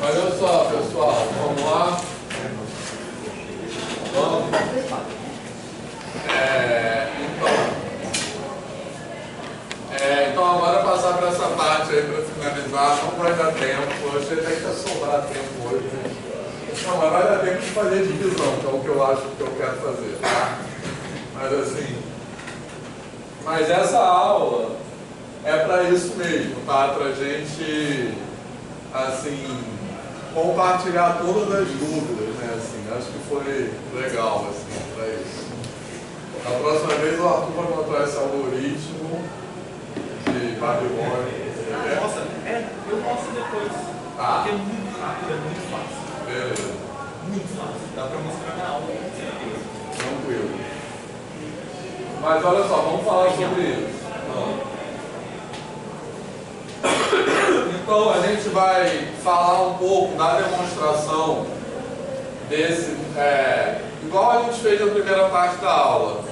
Olha só, pessoal, vamos lá. Vamos. Então agora passar para essa parte aí para finalizar, não vai dar tempo, eu achei até que ia sobrar tempo hoje. Não, mas vai dar tempo de fazer divisão, que é o que eu acho que eu quero fazer, tá? Mas assim, mas essa aula é para isso mesmo, tá? Para a gente, assim, compartilhar todas as dúvidas, né? Assim, acho que foi legal, assim, para isso. A próxima vez o Arthur vai mostrar esse algoritmo de Babilônia. Eu posso depois. Tá. Porque é muito rápido, é muito fácil. Beleza. Muito fácil. Dá para mostrar na aula. Tranquilo. Mas olha só, vamos falar sobre isso. Então a gente vai falar um pouco da demonstração desse, igual a gente fez na primeira parte da aula.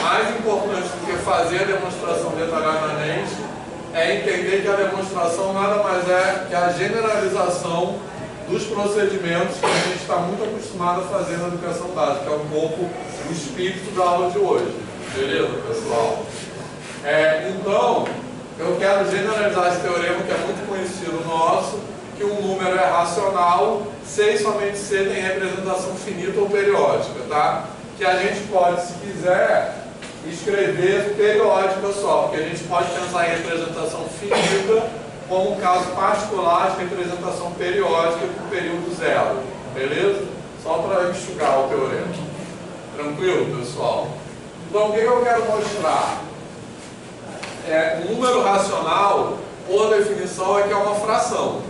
Mais importante do que fazer a demonstração detalhadamente é entender que a demonstração nada mais é que a generalização dos procedimentos que a gente está muito acostumado a fazer na educação básica, que é um pouco o espírito da aula de hoje. Beleza, pessoal? Então, eu quero generalizar esse teorema que é muito conhecido nosso, que um número é racional se e somente se tem representação finita ou periódica, tá? Que a gente pode, se quiser, escrever periódica só, porque a gente pode pensar em representação finita como um caso particular de representação periódica com período zero, beleza? Só para enxugar o teorema. Tranquilo, pessoal? Então, o que eu quero mostrar? Um número racional, por definição, é que é uma fração,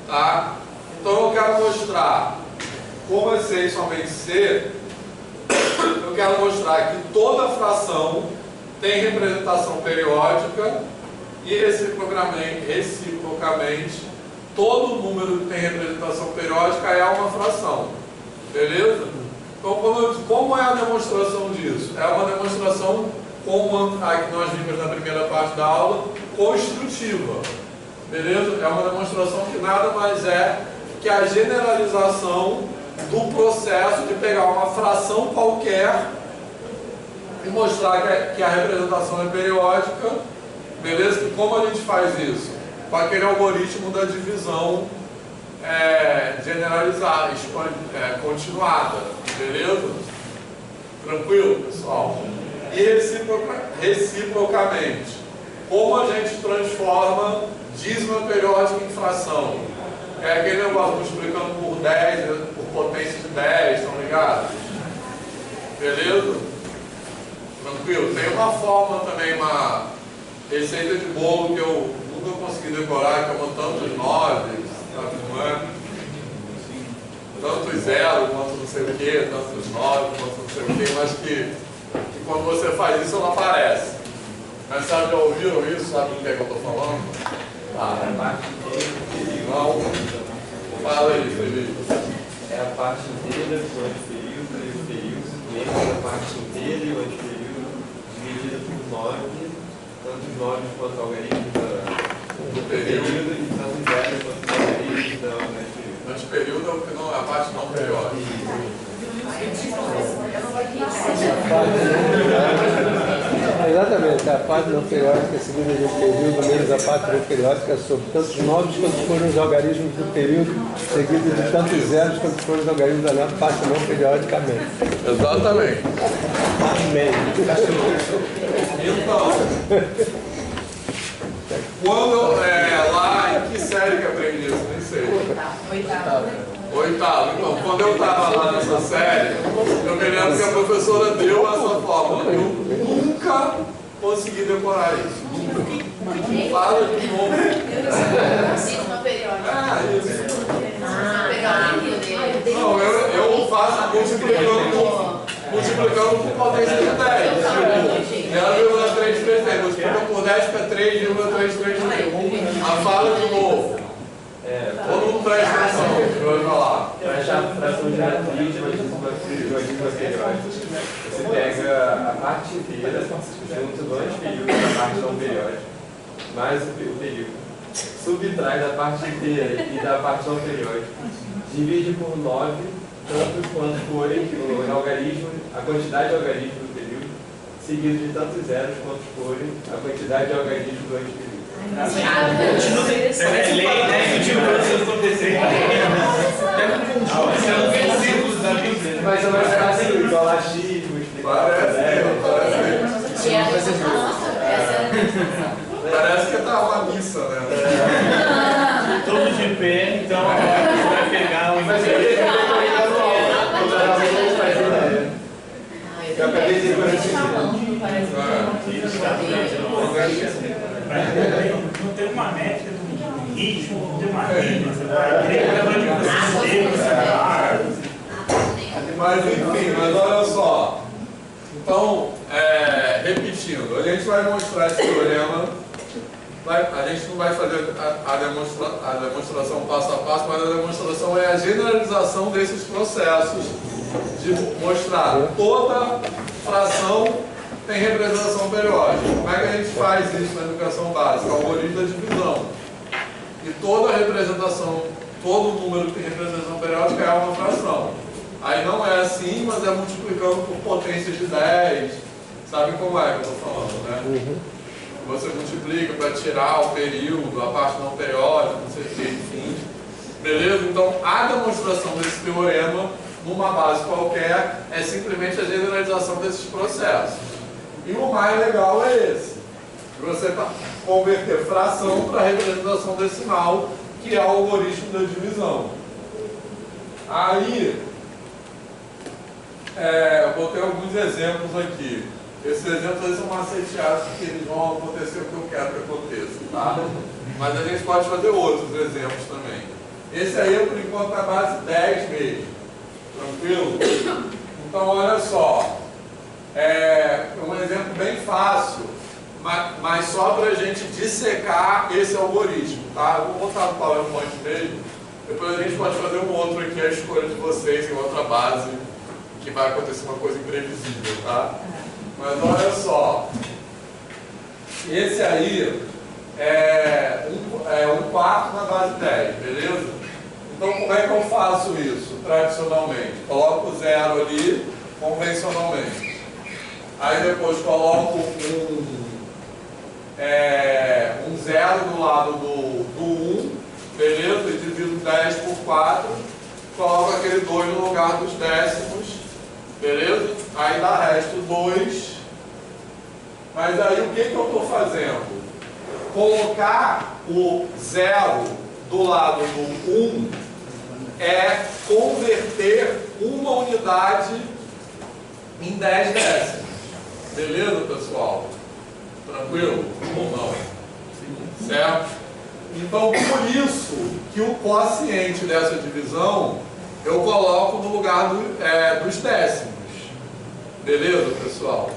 tá? Então, eu quero mostrar como é C e somente C. Eu quero mostrar que toda fração tem representação periódica e reciprocamente todo número que tem representação periódica é uma fração. Beleza? Então, como é a demonstração disso? É uma demonstração, como a que nós vimos na primeira parte da aula, construtiva. Beleza? É uma demonstração que nada mais é que a generalização do processo de pegar uma fração qualquer e mostrar que a representação é periódica, beleza? E como a gente faz isso? Com aquele algoritmo da divisão generalizada, continuada, beleza? Tranquilo, pessoal? E reciprocamente, como a gente transforma dízima periódica em fração? É aquele negócio multiplicando por 10, por potência de 10, estão ligados? Beleza? Tranquilo? Tem uma forma também, uma receita de bolo que eu nunca consegui decorar, que é uma tantos 9, sabe como é? Tantos 0, quanto não sei o que, tantos 9, quanto não sei o que, mas que quando você faz isso ela aparece. Mas sabe, já ouviram isso? Sabe do que é que eu estou falando? Não. Fala aí, Felipe. É a parte inteira do antiperíodo e o período, menos a parte inteira e o antiperíodo dividida por 9, tanto os 9 quanto o algarismo do período e tanto os 0 quanto o algarismo do antiperíodo. Antiperíodo é a parte não periódica. Exatamente, a parte não periódica seguida do período menos a parte não periódica sobre tantos novos quanto foram os algarismos do período, seguido de tantos zeros quanto foram os algarismos da parte não periodicamente. Exatamente. Amém. Então, quando lá em que série que aprendi isso? Nem sei. Oitavo. Então, quando eu estava lá nessa série, eu me lembro que a professora deu essa fórmula. Eu nunca consegui decorar isso. Nunca. Fala de novo. Sigma periódica. Isso. Não, eu faço multiplicando por potência de 10. Tipo, 0,333. Multiplica por 10 para 3,331. A fala de novo. Todo mundo presta atenção, que eu vou falar. Para achar a fração de matriz do antiperíodo, você pega a parte inteira junto do antiperíodo e a parte não periódica, mais o período. subtrai da parte inteira e da parte não periódica. Divide por 9, tanto quanto forem o algarismo, a quantidade de algarismo do período, seguido de tantos zeros quanto forem a quantidade de algarismo do anteperíodo. É lei, né? Eu tive processos acontecendo. Mas é mais fácil igualar x, multiplicar. Parece que tá uma missa, né? Todo de pé, então a gente vai pegar o Eu acabei de dizer não tem uma métrica do ritmo, não tem uma rima, você vai. Mas enfim, mas olha só. Então, repetindo, a gente vai mostrar esse teorema. A gente não vai fazer a demonstração passo a passo, mas a demonstração é a generalização desses processos de mostrar toda fração tem representação periódica. Como é que a gente faz isso na educação básica? O algoritmo da divisão. E toda representação, todo número que tem representação periódica é uma fração. Aí não é assim, mas é multiplicando por potências de 10. Sabe como é que eu estou falando, né? Você multiplica para tirar o período, a parte não periódica, não sei o que, enfim. Beleza? Então, a demonstração desse teorema, numa base qualquer, é simplesmente a generalização desses processos. E o mais legal é esse. Você converter fração para representação decimal, que é o algoritmo da divisão. Aí, eu botei alguns exemplos aqui. Esses exemplos são maceteados porque eles vão acontecer o que eu quero que aconteça, tá? Mas a gente pode fazer outros exemplos também. Esse aí, por enquanto, é base 10 mesmo. Tranquilo? Então, olha só. Um exemplo bem fácil, mas só para a gente dissecar esse algoritmo, tá? Eu vou botar no PowerPoint mesmo. Depois a gente pode fazer um outro aqui, a escolha de vocês em outra base, que vai acontecer uma coisa imprevisível, tá? Mas olha só, esse aí é um quarto na base 10, beleza? Então como é que eu faço isso tradicionalmente? Coloco o zero ali, convencionalmente. Aí depois coloco um zero do lado do 1, beleza? E divido 10 por 4, coloco aquele 2 no lugar dos décimos, beleza? Aí dá resto 2. Mas aí o que eu estou fazendo? Colocar o 0 do lado do 1 é converter uma unidade em 10 décimos. Beleza, pessoal? Tranquilo? Ou não? Certo? Então, por isso que o quociente dessa divisão eu coloco no lugar dos décimos. Beleza, pessoal?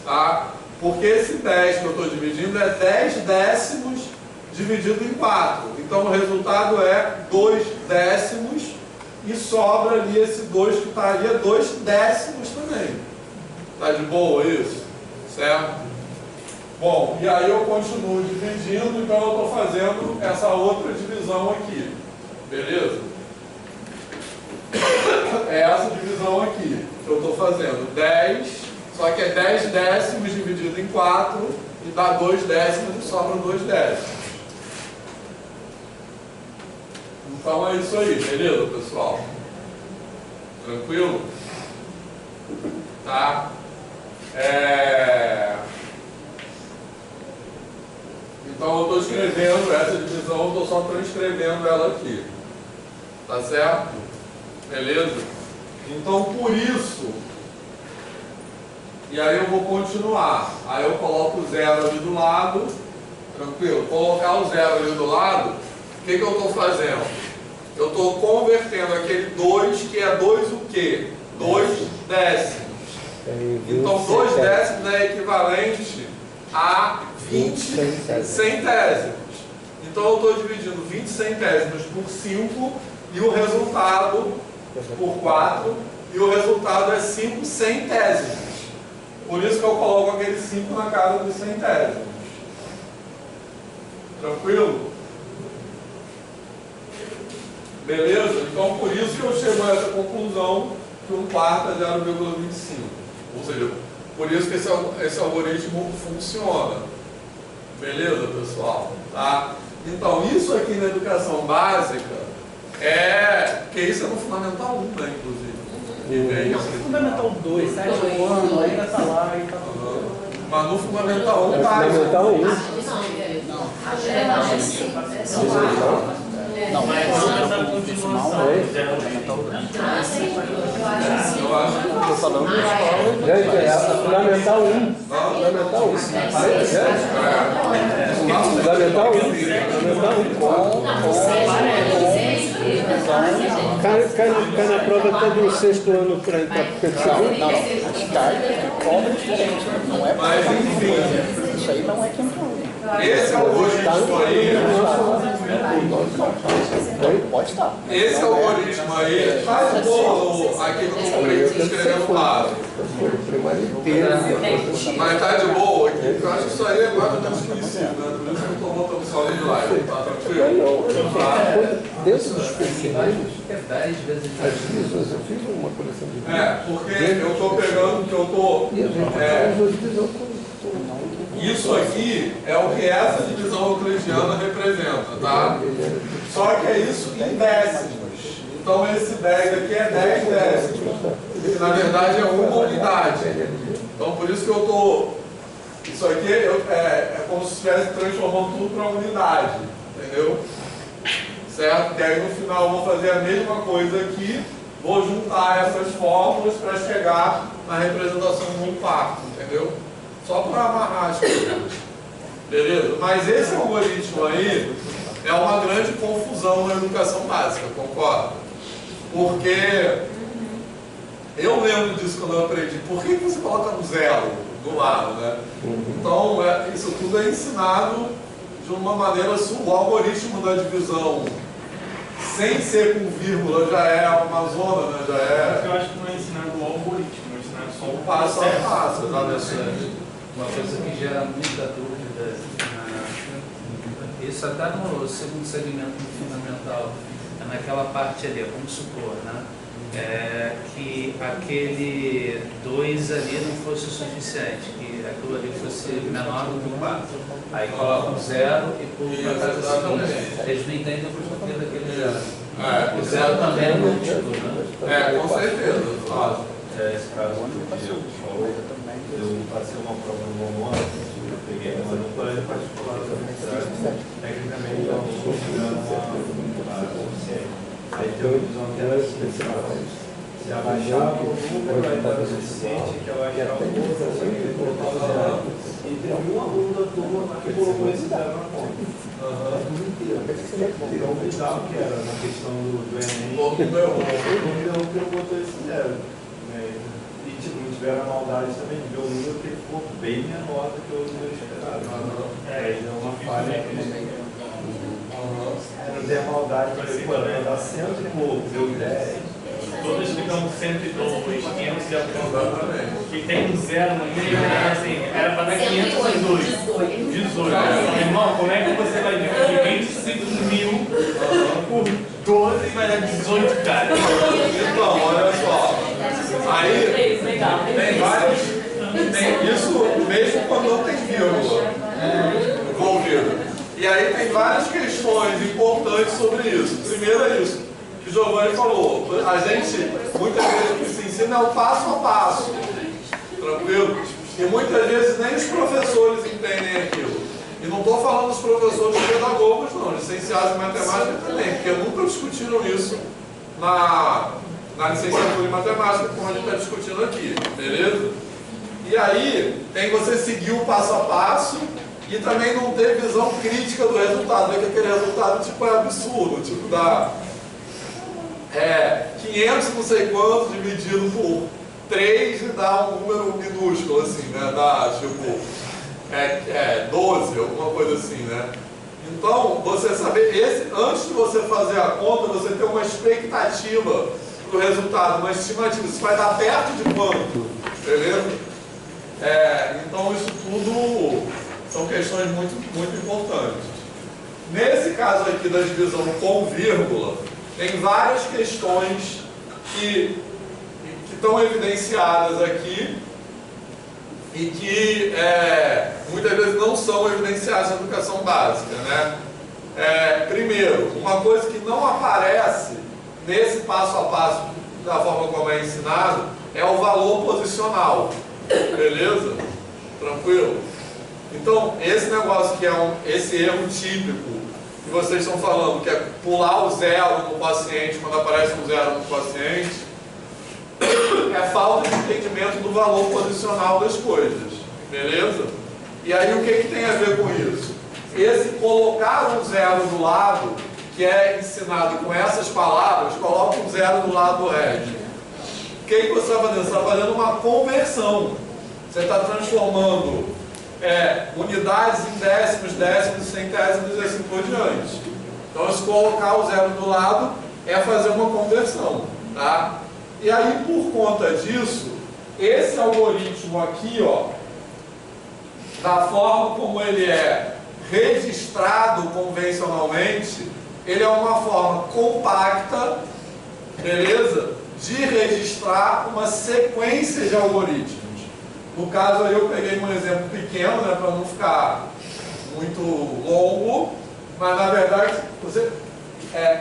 Tá? Porque esse 10 que eu estou dividindo é 10 décimos dividido em 4. Então, o resultado é 2 décimos e sobra ali esse 2 que está ali, é 2 décimos também. Tá de boa isso? Certo? Bom, e aí eu continuo dividindo, então eu estou fazendo essa outra divisão aqui. Beleza? É essa divisão aqui que eu estou fazendo. 10, só que é 10 décimos dividido em 4 e dá 2 décimos e sobram 2 décimos. Então é isso aí, beleza, pessoal? Tranquilo? Tá? Então eu estou escrevendo essa divisão, eu estou só transcrevendo ela aqui. Tá certo? Beleza? Então por isso, e aí eu vou continuar. Aí eu coloco o 0 ali do lado, tranquilo? Colocar o 0 ali do lado, o que eu estou fazendo? Eu estou convertendo aquele 2, que é 2 o quê? 2 décimos. Então 2 décimos é equivalente a 20 centésimos. Então eu estou dividindo 20 centésimos por 5 e o resultado por 4 e o resultado é 5 centésimos. Por isso que eu coloco aquele 5 na casa dos centésimos. Tranquilo? Beleza? Então, por isso que eu chego a essa conclusão que 1/4 é 0,25. Ou seja, por isso que esse algoritmo funciona. Beleza, pessoal? Tá? Então, isso aqui na educação básica porque isso é no Fundamental 1, né, inclusive. Fundamental 2, 7 anos, ainda está lá e está Mas no Fundamental 1 É Fundamental 1. Não, mas essa continuação. Eu acho que Estou falando de escola. Gente, é Fundamental 1. Fundamental 1. Fundamental 1. Fundamental 1. Cai na prova todo o 6º ano para entrar para o segundo. Não, cai, cobra diferente, não é Mas enfim, isso aí não é quem falou. esse algoritmo aí, Pode estar. esse algoritmo aí, faz um bolo aqui que eu comprei que você escreveu no lado. Primário inteiro. Mas tá de boa aqui, porque eu acho que isso aí é mais ou menos conhecido, né? Por isso que eu estou botando só ali de live, tá tranquilo? Dentro dos pequeninos, às vezes eu fiz uma coleção de vídeos. Porque eu estou pegando que eu estou. E a gente faz uma divisão com Isso aqui é o que essa divisão euclidiana representa, tá? Só que é isso em décimos. Então esse 10 aqui é 10 décimos. Que na verdade é uma unidade. Então por isso que eu estou. Isso aqui é como se estivesse transformando tudo para unidade. Entendeu? Certo? E aí no final eu vou fazer a mesma coisa aqui. Vou juntar essas fórmulas para chegar na representação de 1/4. Entendeu? Só para amarrar as coisas. Beleza? Mas esse algoritmo aí é uma grande confusão na educação básica, concorda? Porque eu lembro disso quando eu aprendi. Por que você coloca um 0 do lado, né? Então, isso tudo é ensinado de uma maneira. O algoritmo da divisão, sem ser com vírgula, já é uma zona, né? Já é. Eu acho que não é ensinado o algoritmo, é ensinado só o Passo a passo, exatamente. Uma coisa que gera muita dúvida, isso até no segundo segmento fundamental, naquela parte ali, vamos supor, né? Que aquele 2 ali não fosse o suficiente, que aquilo ali fosse menor do que 4. Aí coloca um 0 e pula para casa seguinte. Eles não entendem o porquê daquele 0. O 0 também é múltiplo, né? Com certeza, claro. Esse caso que eu passei uma prova no Momó, eu peguei uma no colégio particular da universidade, tecnicamente eu não estou chegando a consciência. Aí tem uma visão que era assim, se abaixava o número, aí estava suficiente, que eu achava um pouco assim, e colocava zero. E teve um aluno da turma que colocou esse zero na conta. Então, bizarro que era na questão do Enem, todo mundo botou esse zero. E não tiveram a maldade também de ver o número que ficou bem menor do que o número esperado. Deu uma falha aqui. Não tem a maldade para ver, pô, vai dar 100 e pouco, deu 10. Todas ficam 102, 500 e e tem um 0 no meio, assim, era para dar 502. 18. Irmão, como é que você vai dividir 25.000 por 12 e vai dar 18, cara? Então, olha só. Aí tem vários. Isso mesmo quando não tem vírgula envolvido. E aí tem várias questões importantes sobre isso. Primeiro é isso que o Giovanni falou. A gente, muitas vezes, o que se ensina é o passo a passo. Tranquilo? E muitas vezes nem os professores entendem aquilo. E não estou falando dos professores pedagogos, não, licenciados em matemática também, porque nunca discutiram isso na licenciatura em matemática, como a gente está discutindo aqui, beleza? E aí, tem você seguir o passo a passo e também não ter visão crítica do resultado, que aquele resultado tipo, é absurdo, tipo dá 500 não sei quantos dividido por 3 e dá um número minúsculo, assim, né? Dá tipo 12, alguma coisa assim, né? Então, você saber, antes de você fazer a conta, você ter uma expectativa do resultado, uma estimativa, isso vai dar perto de quanto, beleza? Então isso tudo são questões muito, muito importantes. Nesse caso aqui da divisão com vírgula, Tem várias questões que estão evidenciadas aqui e que muitas vezes não são evidenciadas na educação básica, né? Primeiro, uma coisa que não aparece nesse passo a passo da forma como é ensinado é o valor posicional, beleza? Tranquilo? Então, esse negócio que é esse erro típico que vocês estão falando, que é pular o zero no paciente quando aparece um zero no paciente, é falta de entendimento do valor posicional das coisas, beleza? E aí o que tem a ver com isso? Esse colocar um zero do lado, que é ensinado com essas palavras, coloca um zero do lado do resto. O que você está fazendo? Você está fazendo uma conversão. Você está transformando unidades em décimos, décimos, centésimos e assim por diante. Então, se colocar o zero do lado, é fazer uma conversão, tá? E aí, por conta disso, esse algoritmo aqui, ó, da forma como ele é registrado convencionalmente, ele é uma forma compacta, beleza? De registrar uma sequência de algoritmos. No caso aí eu peguei um exemplo pequeno, né, para não ficar muito longo, mas na verdade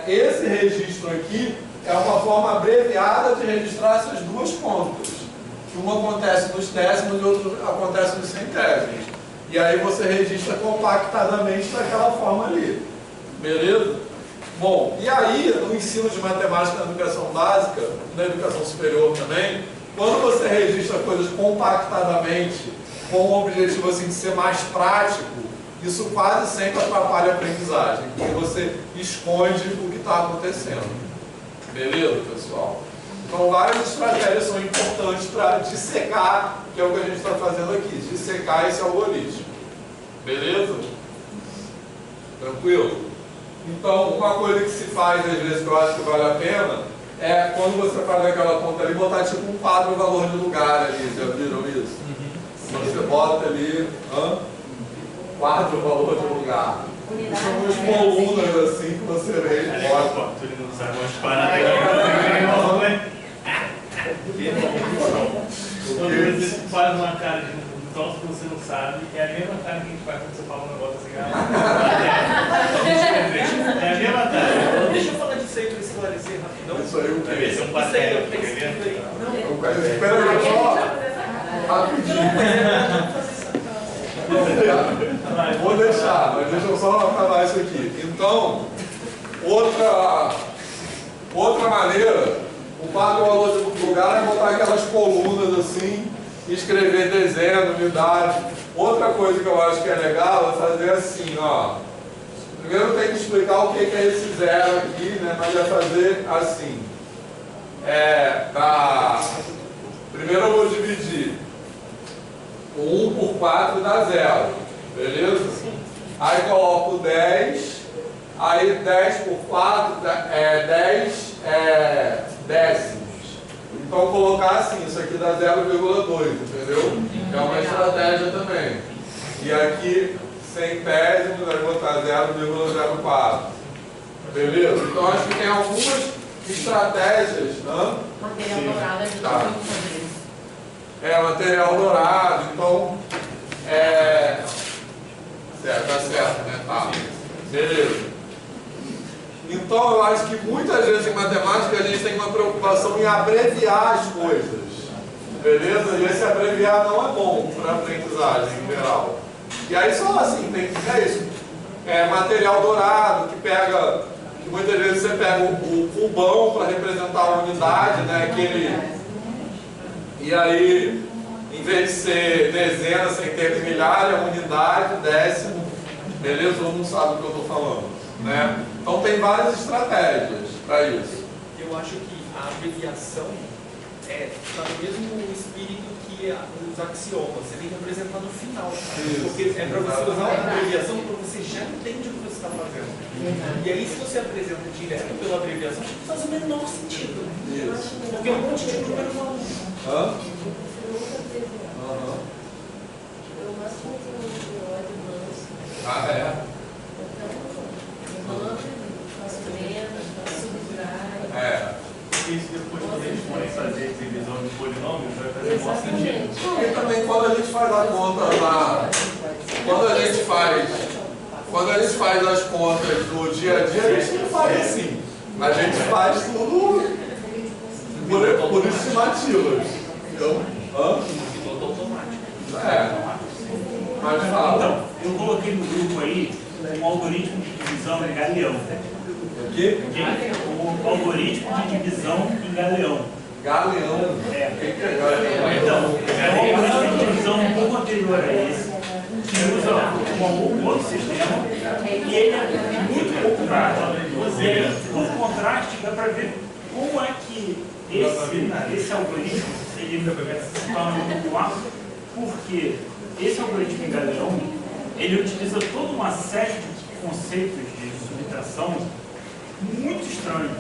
esse registro aqui é uma forma abreviada de registrar essas duas contas. Uma acontece nos décimos e outra acontece nos centésimos. E aí você registra compactadamente daquela forma ali. Beleza? Bom, e aí no ensino de matemática na educação básica, na educação superior também, quando você registra coisas compactadamente, com o objetivo assim, de ser mais prático, isso quase sempre atrapalha a aprendizagem, porque você esconde o que está acontecendo. Beleza, pessoal? Então, várias estratégias são importantes para dissecar, que é o que a gente está fazendo aqui, dissecar esse algoritmo. Beleza? Tranquilo? Então, uma coisa que se faz, às vezes, que eu acho que vale a pena, é quando você faz aquela conta ali, botar tipo um quadro valor de lugar ali. Já viram isso? Você bota ali, quadro valor de lugar. São umas colunas assim que você vê e bota. Quando você faz uma cara de troço que você não sabe, é a mesma cara que a gente faz quando você fala um negócio assim. É a mesma cara. Deixa eu falar disso aí para esclarecer rapidão. Isso aí o que? Esse é um pastel, tá entendendo? Espera aí, só rapidinho. Vou deixar, mas deixa eu só acabar isso aqui. Então, outra maneira, o quadro valor de lugar é botar aquelas colunas assim, escrever dezena, unidade. Outra coisa que eu acho que é legal é fazer assim, ó. Primeiro tem que explicar o que é esse zero aqui, né? Mas é fazer assim. Primeiro eu vou dividir. O 1 por 4 dá 0, beleza? Aí coloco 10, aí 10 por 4 é 10 décimos. Então colocar assim, isso aqui dá 0,2, entendeu? É uma estratégia também. E aqui, centésimos, vai botar 0,04. Beleza? Então acho que tem algumas estratégias. Material dourado a gente Tá. tem que fazer. Material dourado, então certo, tá certo, né? Tá. Beleza. Então eu acho que muitas vezes em matemática a gente tem uma preocupação em abreviar as coisas. Beleza? E esse abreviar não é bom para a aprendizagem em geral. E aí só assim, tem que ser isso. Material dourado, que muitas vezes você pega o cubão para representar a unidade, né? E aí, em vez de ser dezena, centena e milhar, é unidade, décimo. Beleza? Todo mundo sabe o que eu estou falando, né? Então tem várias estratégias para isso. Eu acho que a abreviação está no mesmo espírito que os axiomas. Você tem que apresentar no final. Isso, porque é para você usar a abreviação para você já entende o que você está fazendo. E aí, se você apresenta direto pela abreviação, faz o menor sentido. Isso. Porque é um monte de número maluco. Hã? porque isso depois, quando eles forem fazer divisão de polinômios, vai fazer o maior sentido. E também quando a gente faz a conta lá, quando a gente faz as contas no dia a dia, a gente não faz assim. A gente faz tudo por estimativas. Então, mas fala. Então, eu coloquei no grupo aí um algoritmo de divisão em Galeão. O quê? O algoritmo de divisão em Galeão. Galeão. O que é Galeão? Então, é um algoritmo de divisão um pouco anterior a esse, que usa um outro sistema, e ele é muito pouco prático. E aí, por contraste, dá para ver como é que esse algoritmo ele se torna muito popular, porque esse algoritmo em Galeão, ele utiliza toda uma série de conceitos de subtração muito estranhos.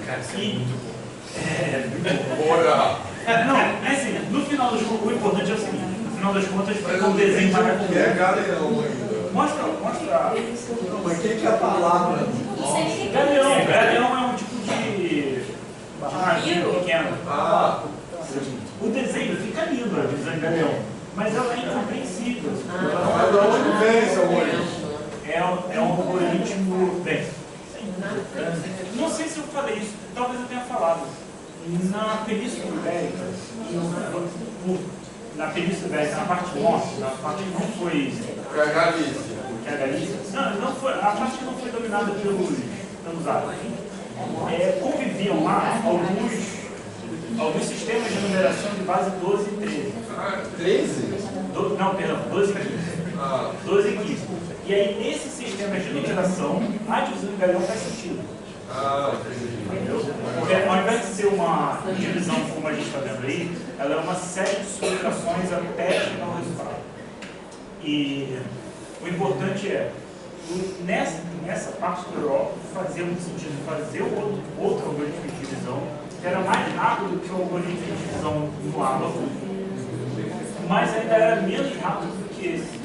Não, é assim, no final das contas, o importante é o seguinte, no final das contas, fica um desenho mais que é Galeão ainda. Mostra. Não, mas o que é a palavra? Galeão é um tipo de navio pequeno. O desenho fica lindo, a divisão em Galeão, mas ela é incompreensível. Mas de onde vem esse algoritmo? É um algoritmo, bem, não sei se eu falei isso, talvez eu tenha falado. Na Península Ibérica, na parte norte, na parte que não foi... Que é a Galícia. Que é a Galícia? Não foi, a parte que não foi dominada pelos árabes. Conviviam lá alguns sistemas de numeração de base 12 e 13. 13? Não, perdão, 12 e 15. 12 e 15. E aí, nesse sistema de numeração, a divisão de Galeão faz sentido. Entendeu? Porque ao invés de ser uma divisão como a gente está vendo aí, ela é uma série de subtrações até chegar ao resultado. E o importante é, nessa parte da Europa, fazia muito sentido fazer outro algoritmo de divisão, que era mais rápido que o algoritmo de divisão no Abaco, mas ainda era menos rápido do que esse.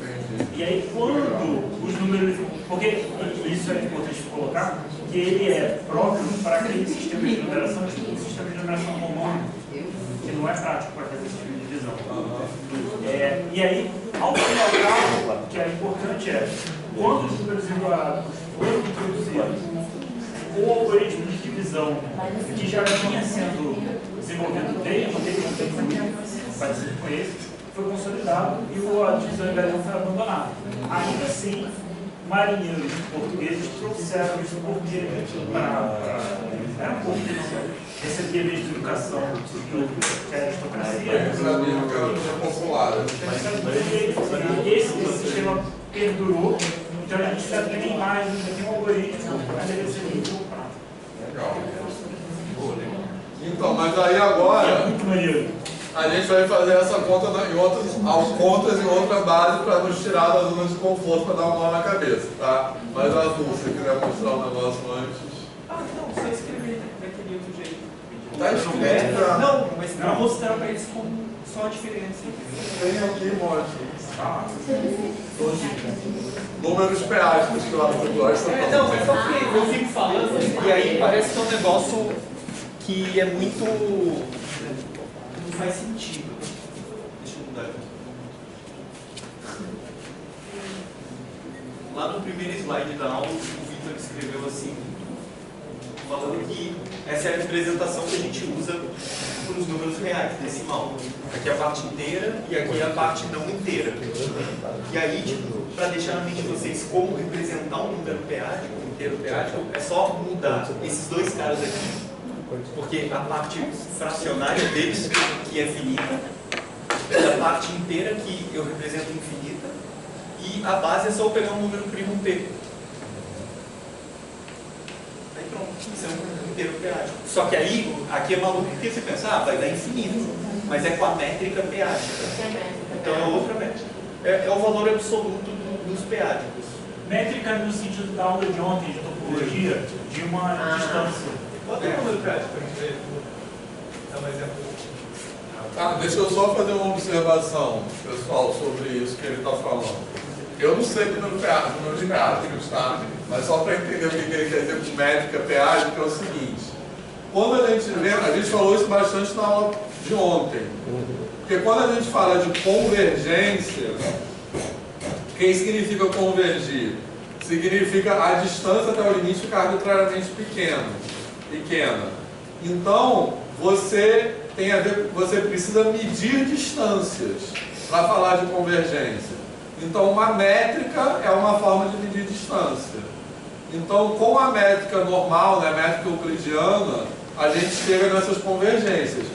E aí, quando os números... Porque isso é importante colocar, que ele é próprio para aquele sistema de numeração, tipo um sistema de numeração harmônico, que não é prático para fazer esse tipo de divisão. E aí, ao final do cálculo, que é importante quando os números igualados foram introduzidos, o algoritmo de divisão, que já vinha sendo desenvolvido desde o tempo parecido com esse, foi consolidado e a divisão em Galeão foi abandonada. Ainda assim, marinheiros portugueses trouxeram isso porque era um pouco que recebia desde a educação que a aristocracia. Popular. E esse sistema perdurou, então a gente já tem imagens, já tem um algoritmo, mas ele é muito prático. Legal. Então, mas aí agora. É muito maneiro. A gente vai fazer essa conta contas em outra base para nos tirar da zona de conforto, para dar uma mão na cabeça, tá? Mas Azul, se você quiser mostrar um negócio antes. Não, só escrever daquele outro jeito. Tá escrito? Não, mas para mostrar para eles como só a diferença. Tem aqui, mostra. Números peásticos que lá no gosta. Não, é só que eu fico falando e aí parece que é um negócio que é muito... não faz sentido. Deixa eu mudar aqui. Lá no primeiro slide da aula, o Victor escreveu assim, falando que essa é a representação que a gente usa para os números reais, decimal. Aqui é a parte inteira e aqui é a parte não inteira. E aí, tipo, para deixar na mente de vocês como representar um número peádico, um inteiro peádico, é só mudar esses dois caras aqui. Porque a parte fracionária deles, que é finita, é a parte inteira que eu represento infinita, e a base é só eu pegar um número primo P. Aí pronto, isso é um inteiro peádico. Só que aí, aqui é maluco porque você pensa, vai dar infinito, mas é com a métrica peádica. Então é outra métrica. É o valor absoluto dos peádicos. Métrica no sentido da aula de ontem de topologia, de uma distância. Bota o número peádico para a gente ver. Dá um exemplo. Deixa eu só fazer uma observação, pessoal, sobre isso que ele está falando. Eu não sei o número de peádicos, tá? Mas só para entender o que ele quer dizer com métrica peádica é o seguinte. quando a gente falou isso bastante na aula de ontem. Porque quando a gente fala de convergência, o que significa convergir? Significa a distância até o limite ficar arbitrariamente pequena. Então, você precisa medir distâncias para falar de convergência. Então, uma métrica é uma forma de medir distância. Então, com a métrica normal, né, a métrica euclidiana, a gente chega nessas convergências.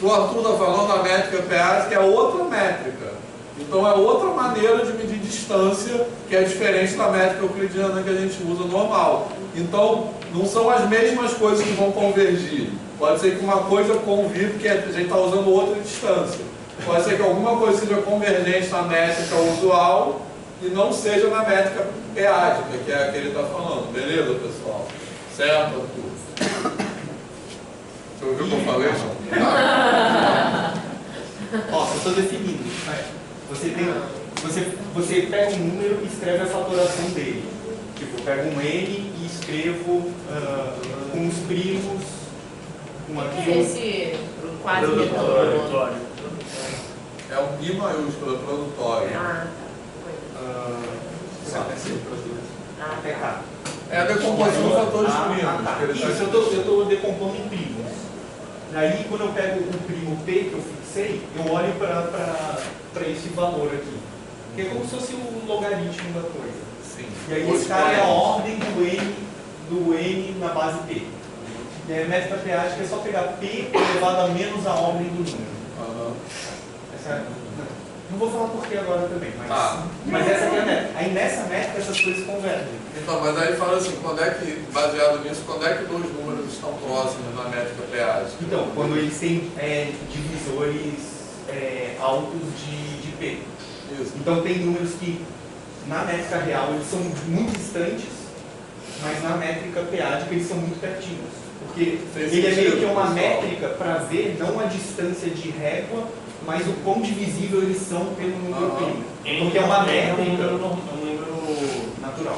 O Arthur está falando da métrica PA, que é outra métrica. Então, é outra maneira de medir distância, que é diferente da métrica euclidiana que a gente usa normal. Então, não são as mesmas coisas que vão convergir. Pode ser que uma coisa convive, porque a gente está usando outra distância. Pode ser que alguma coisa seja convergente na métrica usual e não seja na métrica peádica, que é a que ele está falando. Beleza, pessoal? Certo, Arthur? Você ouviu o que eu falei? Ó, eu estou definindo. Você pega um número e escreve a fatoração dele. Tipo, eu pego um N e escrevo com os primos, Esse quase Produtório. É um I maiúsculo, é produtório. Até cá. É a decomposição de fatores primos. Tá. que ele tá Isso, eu estou decompondo em primos. Daí, quando eu pego o primo P que eu fixei, eu olho para esse valor aqui. Que é como se fosse o logaritmo da coisa. Sim. E aí esse cara é a ordem do N na base P. E aí a métrica peádica é só pegar P elevado a menos a ordem do número. Não vou falar porquê agora também, mas essa aqui é a métrica. Aí nessa métrica essas coisas convergem. Então, mas aí fala assim, baseado nisso, quando é que dois números estão próximos na métrica peádica? Então, quando eles têm divisores altos de P. Isso. Então tem números que na métrica real eles são muito distantes, mas na métrica peádica eles são muito pertinhos. Porque ele é meio que uma métrica para ver não a distância de régua, mas o quão divisível eles são pelo número primo. Porque é uma métrica. Um número natural.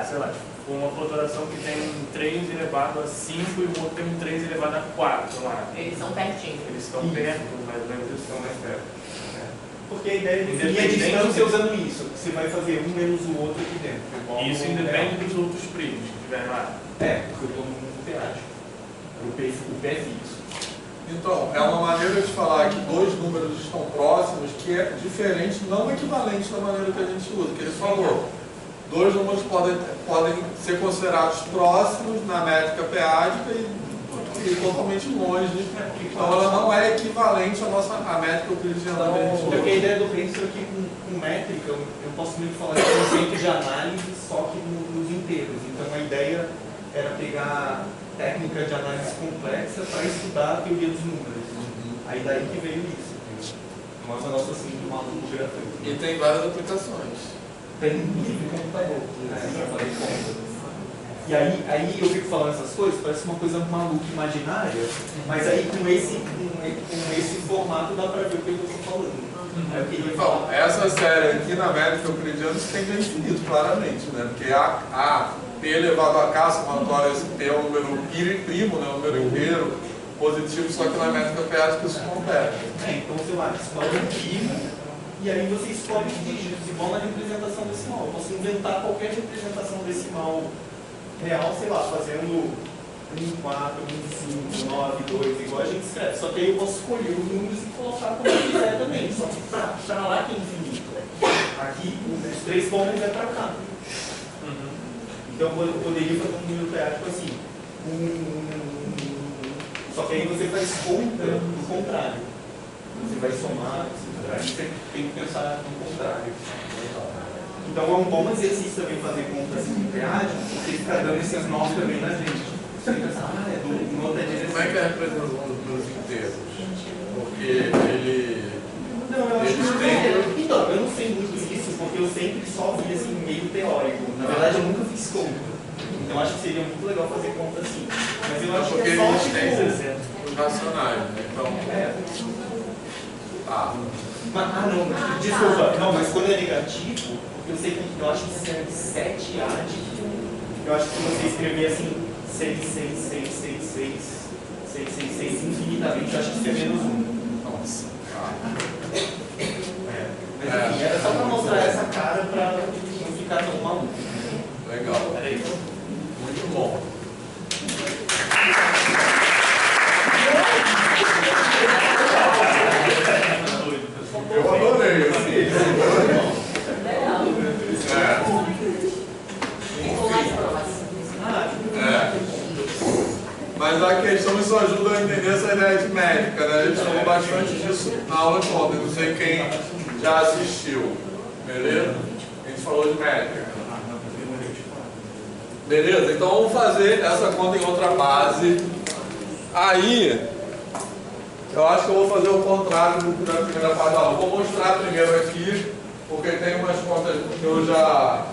Sei lá, tipo, uma flutuação que tem um 3 elevado a 5 e o outro tem um 3 elevado a 4 lá. Eles são pertinhos. Eles estão perto, mais ou menos, eles estão mais perto. Porque a ideia é definir a distância usando isso. Você vai fazer um menos o outro aqui dentro. Isso independe dos outros primos que estiverem lá. Porque eu estou no mundo peádico. O P é fixo. Então, é uma maneira de falar que dois números estão próximos que é diferente, não equivalente da maneira que a gente usa, que ele falou. Dois números podem ser considerados próximos na métrica peádica e totalmente longe. Então, ela não é equivalente à métrica euclidiana. Porque a ideia do Pencil é que com métrica, eu posso muito falar de conceito de análise, só que nos inteiros. Então, a ideia era pegar técnica de análise complexa para estudar a teoria dos números. Aí daí que veio isso. Mas a nossa síndrome maluco gratuito. E tem várias aplicações. Tem inclusive computador, para fazer conta. E aí eu fico falando essas coisas, parece uma coisa maluca, imaginária, mas aí com esse formato dá para ver o que eu estou falando. Então, essa série aqui na métrica euclidiana se tende a infinito, claramente, né? Porque a P elevado a K somatória, esse P é um número primo, né? Um número inteiro, positivo, só que na métrica peádica isso converte. Então, sei lá, escolhe um primo, e aí você escolhe os dígitos, igual na representação decimal. Eu posso inventar qualquer representação decimal real, sei lá, fazendo 1, 4, 1, 5, 9, 2, igual a gente escreve. Só que aí eu posso escolher os números e colocar como eu quiser também. Só que para lá que é infinito. Aqui, os 3 pontos é para cá. Então eu poderia fazer um número peádico assim. Só que aí você faz conta do contrário. Você vai somar, aí você tem que pensar no contrário. Então é um bom exercício também fazer contas em peádico, porque fica dando esses nós também na gente. Você pensa, é do outra direção. Como é que é a representação dos inteiros? Porque ele... Não, eu acho que então, eu não sei muito disso, porque eu sempre só vi assim meio teórico. Na verdade, eu nunca fiz conta. Então acho que seria muito legal fazer conta assim. Mas eu acho que é só tipo... os racionais, né? Então... não, desculpa. Não, mas quando é negativo, porque eu sei que eu acho que serve 7A de... Eu acho que se você escrever assim, 666 infinitamente, eu acho que isso é menos 1. Nossa. Mas enfim, era só para mostrar essa cara para não ficar tão maluco. Legal. Era isso. Muito bom. Eu adorei, assim. Mas a questão, isso ajuda a entender essa ideia de métrica, né? A gente falou bastante disso na aula de ontem, não sei quem já assistiu, beleza? A gente falou de métrica. Beleza? Então vamos fazer essa conta em outra base. Aí, eu acho que eu vou fazer o contrário da primeira parte da aula. Vou mostrar primeiro aqui, porque tem umas contas que eu já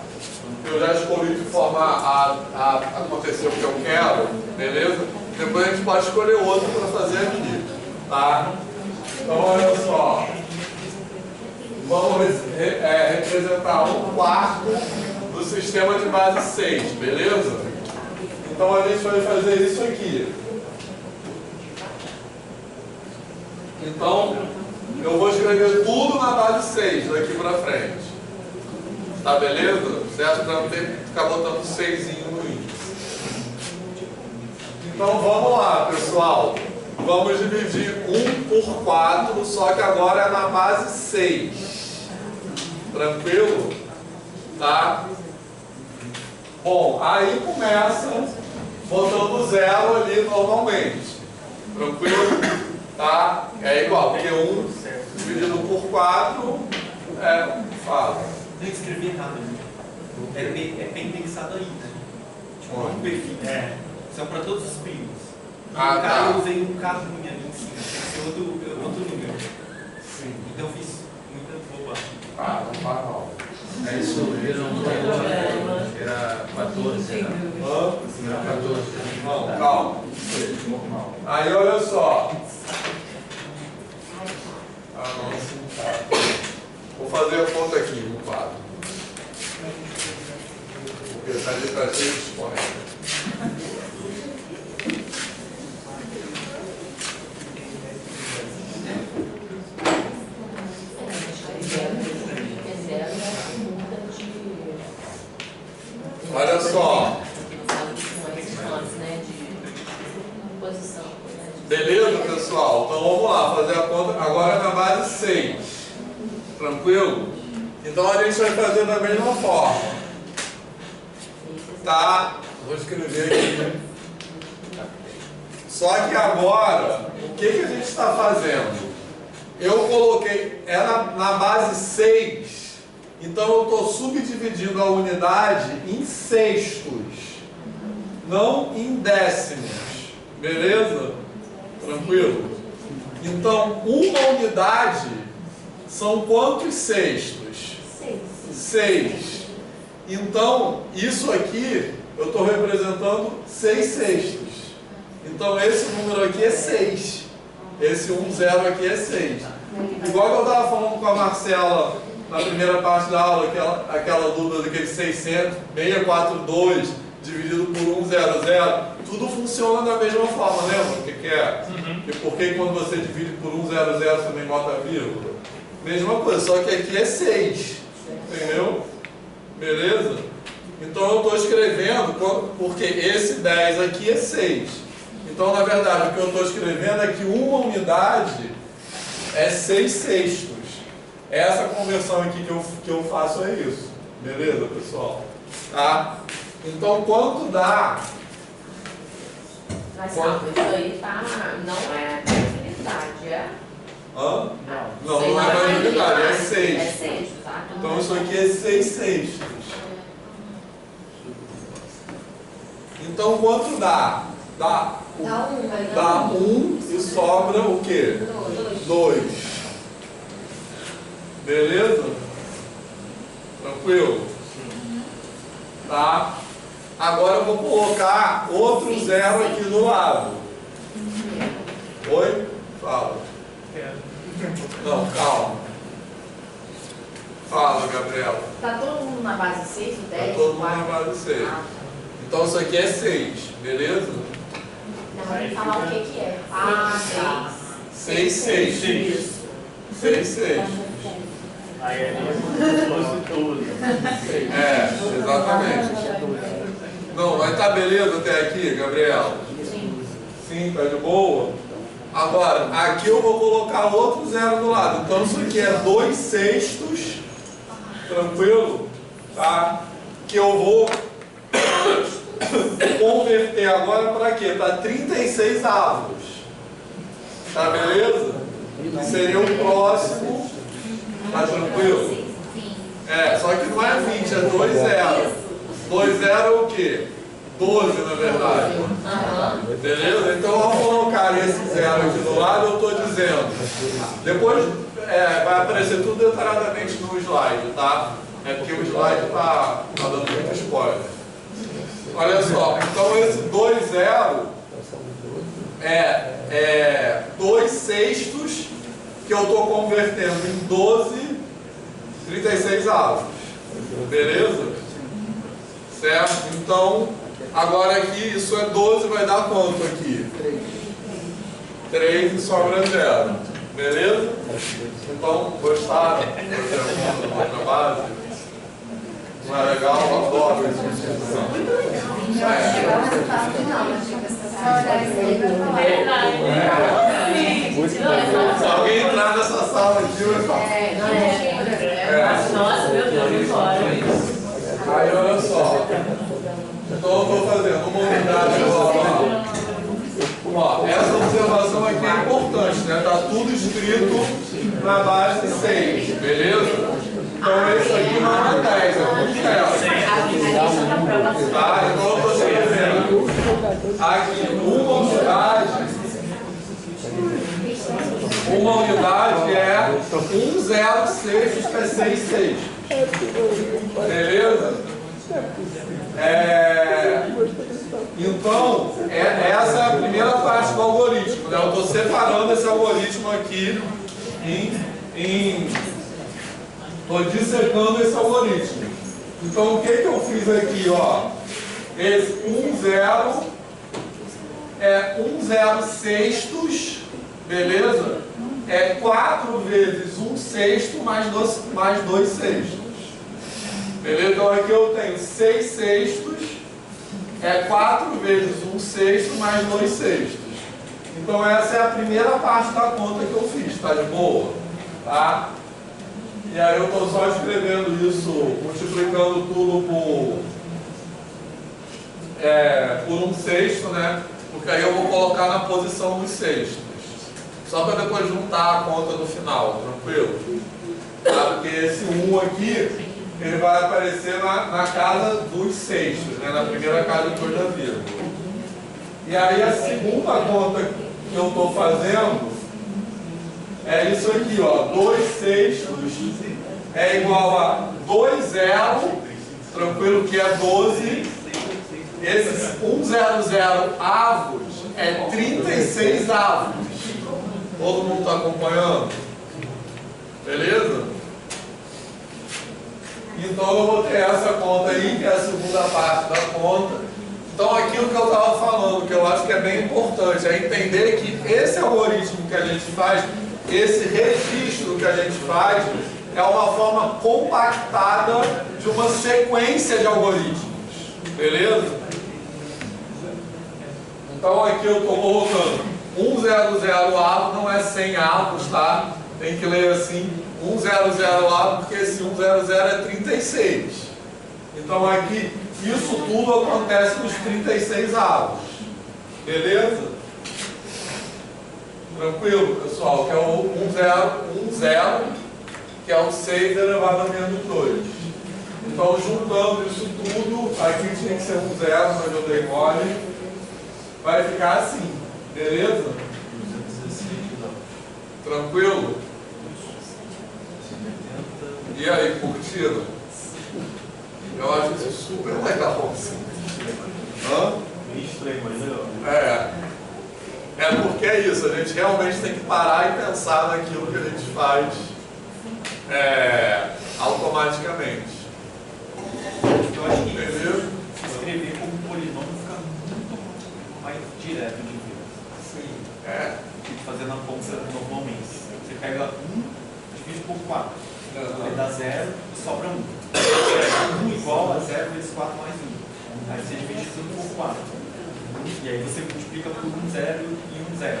escolhi de forma a acontecer o que eu quero, beleza? Depois a gente pode escolher outro para fazer aqui, tá? Então olha só, vamos representar 1/4 do sistema de base 6, beleza? Então a gente vai fazer isso aqui. Então eu vou escrever tudo na base 6 daqui para frente. Tá beleza? Certo? Para não ter que ficar botando 6 no índice. Então vamos lá, pessoal. Vamos dividir 1 por 4, só que agora é na base 6. Tranquilo? Tá? Bom, aí começa botando 0 ali normalmente. Tranquilo? Tá? É igual, porque 1 dividido por 4 é fácil. Tem que escrever errado. É bem pensado aí, né? Tipo, um perfil. São para todos os primos. Ah, tá. Eu usei um K ruim ali em cima. Tem que ser outro número. Sim. Então eu fiz muita bobagem. Ah, não faz mal. Aí subiram era 14, né? Era 14. Não, calma. Aí olha só. Vou fazer a conta aqui no quadro. Porque essa letra cheia de expoente. Olha só. Beleza, pessoal? Então vamos lá, fazer a conta agora na base 6. Tranquilo? Então a gente vai fazer da mesma forma. Tá? Vou escrever aqui. Só que agora, o que a gente está fazendo? Eu coloquei, na base 6. Então eu estou subdividindo a unidade em sextos, não em décimos. Beleza? Tranquilo? Então, uma unidade são quantos sextos? 6. Então, isso aqui, eu estou representando 6 sextos. Então, esse número aqui é 6. Esse 10 aqui é 6. Igual que eu estava falando com a Marcela na primeira parte da aula, aquela dúvida daquele 642 dividido por 100, tudo funciona da mesma forma, lembra o que é? E por que quando você divide por 100 você também bota vírgula? Mesma coisa, só que aqui é 6, entendeu? Beleza? Então eu estou escrevendo, porque esse 10 aqui é 6. Então na verdade o que eu estou escrevendo é que uma unidade é 6 sextos. Essa conversão aqui que eu faço é isso. Beleza, pessoal? Tá? Então, quanto dá? Mas calma, isso aí tá, não é variabilidade, é? Hã? Não é variabilidade, é 6. É 6, tá? Então, isso aqui é 6 sextos. Então, quanto dá? Dá 1 e sobra o quê? 2. Beleza? Tranquilo? Tá? Agora eu vou colocar outro 0 aqui do lado. Oi? Fala. Não, calma. Fala, Gabriela. Tá todo mundo na base 6, o 10? Tá todo mundo na base 6. Então isso aqui é 6, beleza? Não, tem que falar o que é. Ah, tá. 6 sextos. 6 sextos. Aí é como se fosse 12. É, exatamente. Não, mas tá beleza até aqui, Gabriel? Sim, tá de boa? Agora, aqui eu vou colocar outro zero do lado. Então isso aqui é 2 sextos, tranquilo? Tá? Que eu vou converter agora para quê? Para 36 avos. Tá beleza? Que seria o próximo. Tá tranquilo? É, só que não é 20, é 2 zeros. 2 zeros é o quê? 12 na verdade. Beleza? Então ao colocar esse zero aqui do lado, eu estou dizendo. Depois vai aparecer tudo detalhadamente no slide, tá? É porque o slide está dando muito spoiler. Olha só, então esse 2 zero é 2 sextos que eu estou convertendo em 12, 36 avos. Beleza? Certo? Então, agora aqui, isso é 12, vai dar quanto aqui? 3 e sobra 0. Beleza? Então, gostaram? Outra base? Não é legal? Eu adoro Se alguém entrar nessa sala aqui, vai falar. Nossa, meu Deus, me fora. Aí, olha só. Então, eu estou fazendo uma unidade agora. Ó, essa observação aqui é importante, né? Está tudo escrito na base 6, beleza? Então, esse aqui não é 10, é muito 10. Tá? Então, eu estou escrevendo aqui uma unidade é 1 0 sextos, que é 6 sextos. Beleza? Então, essa é a primeira parte do algoritmo, né? Eu estou separando esse algoritmo aqui estou dissecando esse algoritmo. Então, o que eu fiz aqui, ó? Esse 1 0 é 1 0 sextos, beleza? É 4 vezes 1 sexto mais 2 sextos. Beleza? Então aqui eu tenho 6 sextos, é 4 vezes 1 sexto mais 2 sextos. Então essa é a primeira parte da conta que eu fiz, tá de boa? Tá? E aí eu estou só escrevendo isso, multiplicando tudo por 1 sexto, né? Porque aí eu vou colocar na posição dos sextos. Só para depois juntar a conta no final, tranquilo? Tá? Porque esse 1 aqui, ele vai aparecer na casa dos sextos, né? Na primeira casa depois da vírgula. E aí a segunda conta que eu estou fazendo é isso aqui, ó. 2 sextos é igual a 2 zero, tranquilo, que é 12. Esses 100 avos é 36 avos. Todo mundo está acompanhando? Beleza? Então eu vou ter essa conta aí, que é a segunda parte da conta. Então aquilo que eu estava falando, que eu acho que é bem importante, é entender que esse algoritmo que a gente faz, esse registro que a gente faz, é uma forma compactada de uma sequência de algoritmos. Beleza? Então aqui eu estou colocando 100 avo não é 100 avos, tá? Tem que ler assim, 100 avo, porque esse 100 é 36. Então aqui, isso tudo acontece nos 36 avos. Beleza? Tranquilo, pessoal? Que é o 10, que é o 6 elevado a menos 2. Então, juntando isso tudo, aqui tinha que ser 0, mas eu dei mole. Vai ficar assim. Beleza? Tranquilo? E aí, curtiram? Eu acho isso super legal. Assim. Hã? Meio estranho, mas legal. É porque é isso, a gente realmente tem que parar e pensar naquilo que a gente faz automaticamente. Eu acho que escrever como polinomio bagunça normalmente. Você pega 1, divide por 4. Aí dá 0 e sobra 1. 1 igual a 0 vezes 4 mais 1. Aí você divide tudo por 4. E aí você multiplica por 1 0 e 1 0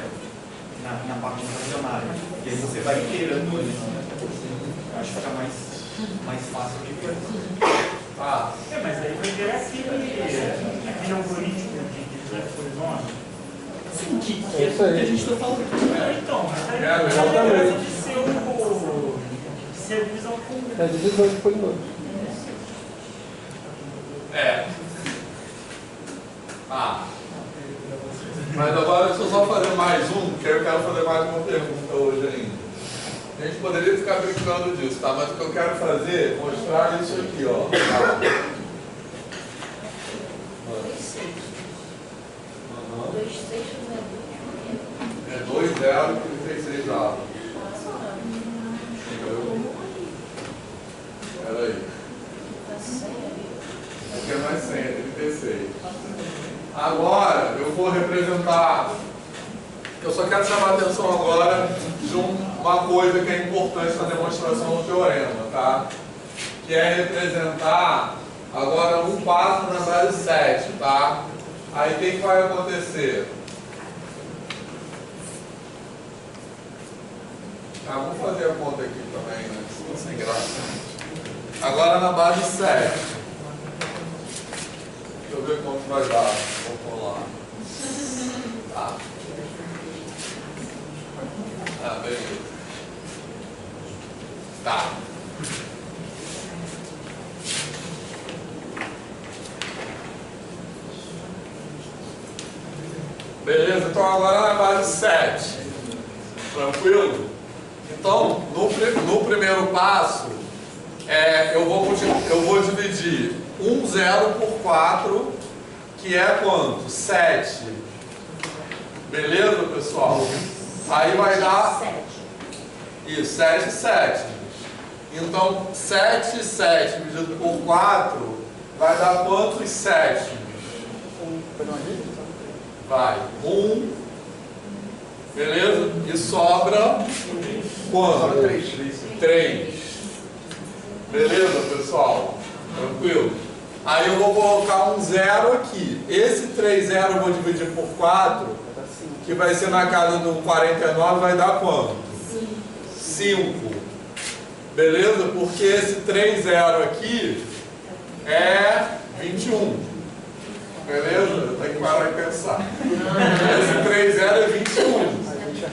na parte fracionária. E aí você vai iterando isso. Eu acho que fica mais fácil de ver. Mas aí vai ter aquele algoritmo de transformação. Sim, que é o que a gente está falando. Então, mas aí já de ser a divisão por número. É a divisão por número. Mas agora deixa eu só fazer mais um, porque eu quero fazer mais uma pergunta hoje ainda. A gente poderia ficar brincando disso, tá? Mas o que eu quero fazer é mostrar isso aqui, ó. É 2, 0, 36 avos. Espera aí. Aqui é mais 100, é 36. Agora, eu vou representar... Eu só quero chamar a atenção agora de uma coisa que é importante na demonstração do teorema, tá? Que é representar agora um passo na base 7, tá? Aí o que vai acontecer? Vamos fazer a conta aqui também, né? Sem graça. Agora na base 7. Deixa eu ver quanto vai dar. Vou colar. Tá. Beleza. Tá. Beleza, então agora na base 7. Tranquilo? Então, no primeiro passo, eu vou dividir 1 0 por 4, que é quanto? 7. Beleza, pessoal? Aí vai dar... Isso, 7 e 7. Então, 7 e 7 dividido por 4 vai dar quantos 7? Vai, 1. Beleza? E sobra quanto? 3. Beleza, pessoal? Tranquilo? Aí eu vou colocar um 0 aqui. Esse 3 0 eu vou dividir por 4, que vai ser na casa do 49, vai dar quanto? 5. Beleza? Porque esse 3 0 aqui é 21. Beleza? Tem que parar e pensar. Esse 3 0 é 21.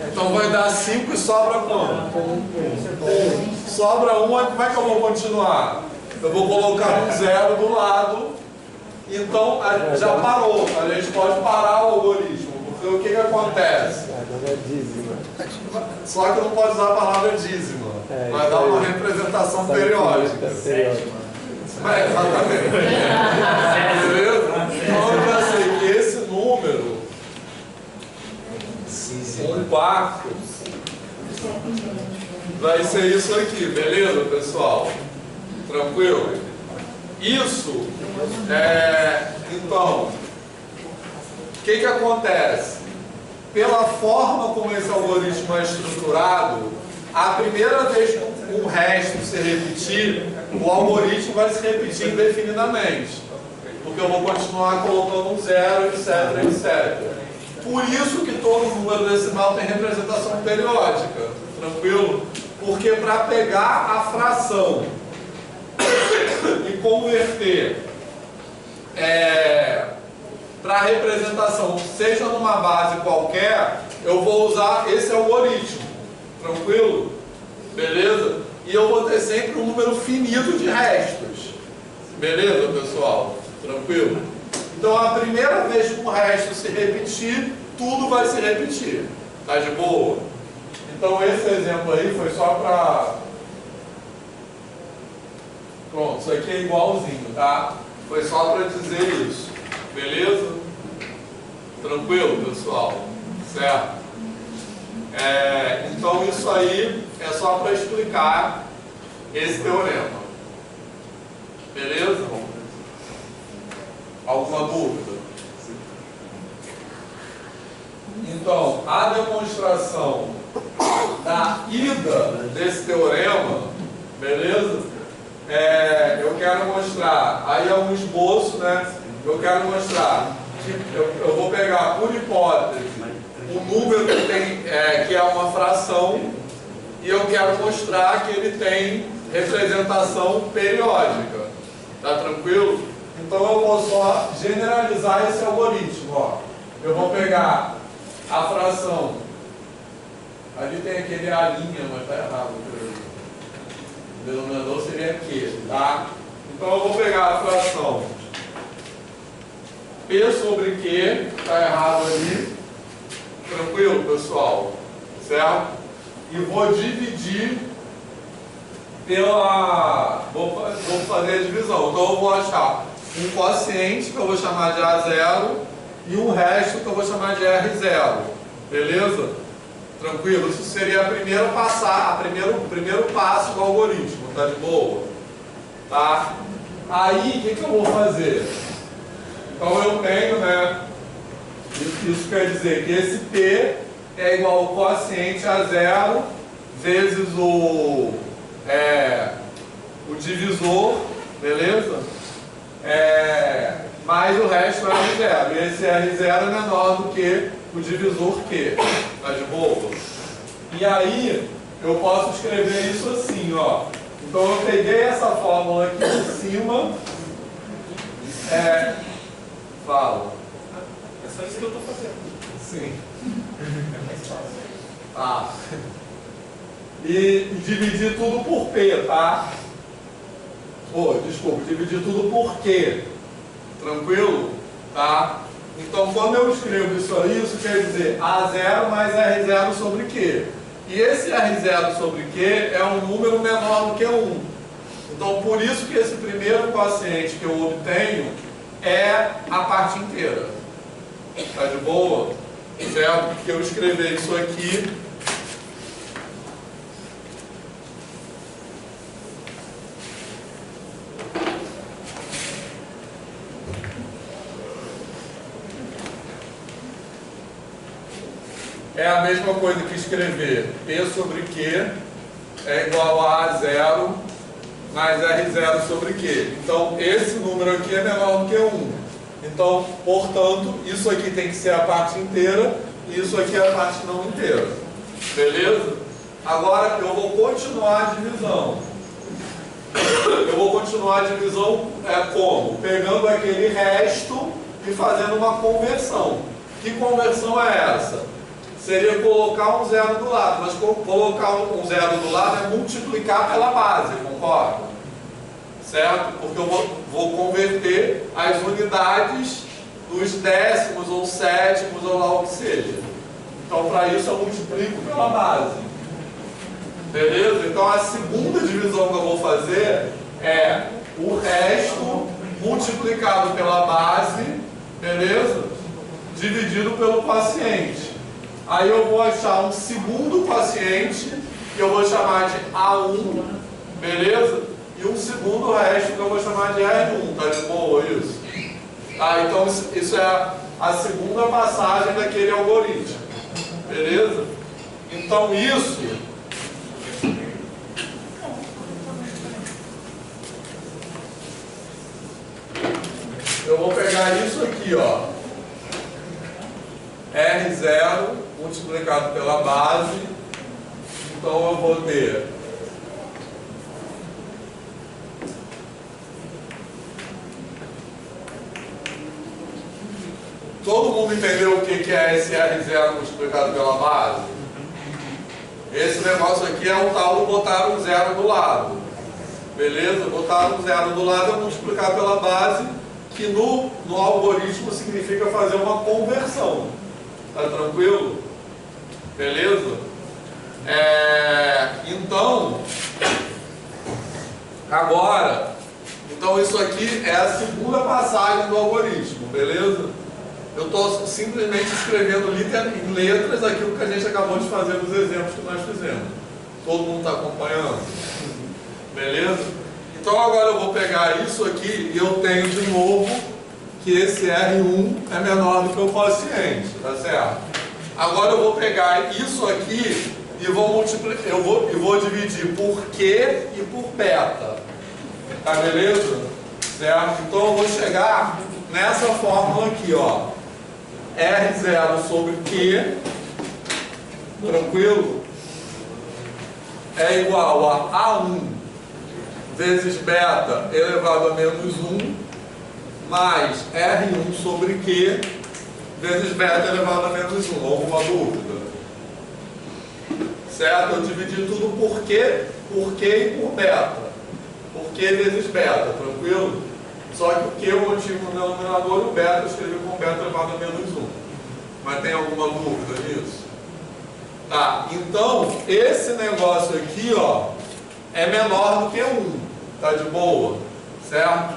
Então vai dar 5 e sobra quanto? 1. Sobra 1, como é que eu vou continuar? Eu vou colocar um 0 do lado. Então já parou. A gente pode parar o algoritmo. Porque o que acontece? Só que não pode usar a palavra dízima. Vai dar uma representação periódica. Mas, exatamente. Beleza? Então eu já sei que esse número, 1/4, vai ser isso aqui, beleza, pessoal? Tranquilo? Isso então, o que acontece? Pela forma como esse algoritmo é estruturado, a primeira vez que um resto se repetir, o algoritmo vai se repetir indefinidamente. Porque eu vou continuar colocando um 0, etc, etc. Por isso que todo número decimal tem representação periódica. Tranquilo? Porque para pegar a fração e converter para a representação, seja numa base qualquer, eu vou usar esse algoritmo. Tranquilo? Beleza? E eu vou ter sempre um número finito de restos. Beleza, pessoal? Tranquilo? Então, a primeira vez que um resto se repetir, tudo vai se repetir. Tá de boa? Então, esse exemplo aí foi só para... Pronto, isso aqui é igualzinho, tá? Foi só para dizer isso. Beleza? Tranquilo, pessoal? Certo? Então, isso aí é só para explicar esse teorema. Beleza? Alguma dúvida? Então, a demonstração da ida desse teorema, beleza? Eu quero mostrar, aí é um esboço, né? Eu quero mostrar que eu vou pegar, por hipótese, o número que tem, que é uma fração, e eu quero mostrar que ele tem representação periódica. Tá tranquilo? Então eu vou só generalizar esse algoritmo. Ó. Eu vou pegar a fração. Ali tem aquele A', mas está errado. O denominador seria Q, tá? Então eu vou pegar a fração P sobre Q, está errado ali. Tranquilo, pessoal? Certo? E vou dividir pela... Vou fazer a divisão. Então eu vou achar um quociente que eu vou chamar de A0 e um resto que eu vou chamar de R0. Beleza? Tranquilo? Isso seria a primeira o primeiro passo do algoritmo. Tá de boa? Tá? Aí, o que eu vou fazer? Então eu tenho, né? Isso quer dizer que esse P é igual ao quociente A0 vezes o divisor, beleza? Mais o resto é R0. E esse R0 é menor do que o divisor Q. Tá de boa? E aí, eu posso escrever isso assim, ó. Então eu peguei essa fórmula aqui em cima. Fala. É só isso que eu estou fazendo. Sim. Tá. E dividir tudo por P, tá? Desculpa, dividir tudo por Q. Tranquilo? Tá? Então, quando eu escrevo isso aí, isso quer dizer A0 mais R0 sobre Q. E esse R0 sobre Q é um número menor do que 1. Então, por isso que esse primeiro quociente que eu obtenho é a parte inteira. Tá de boa? Certo? Porque eu escrever isso aqui... É a mesma coisa que escrever P sobre Q é igual a A0 mais R0 sobre Q. Então, esse número aqui é menor do que 1. Então, portanto, isso aqui tem que ser a parte inteira e isso aqui é a parte não inteira. Beleza? Agora, eu vou continuar a divisão. Eu vou continuar a divisão como? Pegando aquele resto e fazendo uma conversão. Que conversão é essa? Seria colocar um zero do lado, mas colocar um zero do lado é multiplicar pela base, concorda? Certo? Porque eu vou converter as unidades dos décimos ou sétimos ou lá o que seja. Então, para isso, eu multiplico pela base. Beleza? Então, a segunda divisão que eu vou fazer é o resto multiplicado pela base, beleza? Dividido pelo quociente. Aí eu vou achar um segundo quociente, que eu vou chamar de A1, beleza? E um segundo resto, que eu vou chamar de R1, tá de boa isso? Tá, então isso é a segunda passagem daquele algoritmo, beleza? Então isso... Eu vou pegar isso aqui, ó. R0 multiplicado pela base, então eu vou ter todo mundo entendeu o que é esse R0 multiplicado pela base? Esse negócio aqui é o tal do botar um zero do lado, beleza? Botar um zero do lado é multiplicar pela base, que no algoritmo significa fazer uma conversão. Tá tranquilo? Beleza? Então, agora, isso aqui é a segunda passagem do algoritmo, beleza? Eu estou simplesmente escrevendo em letras aquilo que a gente acabou de fazer nos exemplos que nós fizemos. Todo mundo está acompanhando? Beleza? Então agora eu vou pegar isso aqui e eu tenho de novo que esse R1 é menor do que o quociente, tá certo? Agora eu vou pegar isso aqui e vou multiplicar, eu vou dividir por Q e por beta. Tá beleza? Certo? Então eu vou chegar nessa fórmula aqui, ó. R0 sobre Q, tranquilo? É igual a A1 vezes beta elevado a menos 1 mais R1 sobre Q vezes beta elevado a menos 1. Alguma dúvida? Certo? Eu dividi tudo por Q e por beta. Por Q vezes beta, tranquilo? Só que o Q eu mantive no denominador e o beta eu escrevi com beta elevado a menos 1. Mas tem alguma dúvida nisso? Tá, então esse negócio aqui, ó, é menor do que 1. Tá de boa? Certo?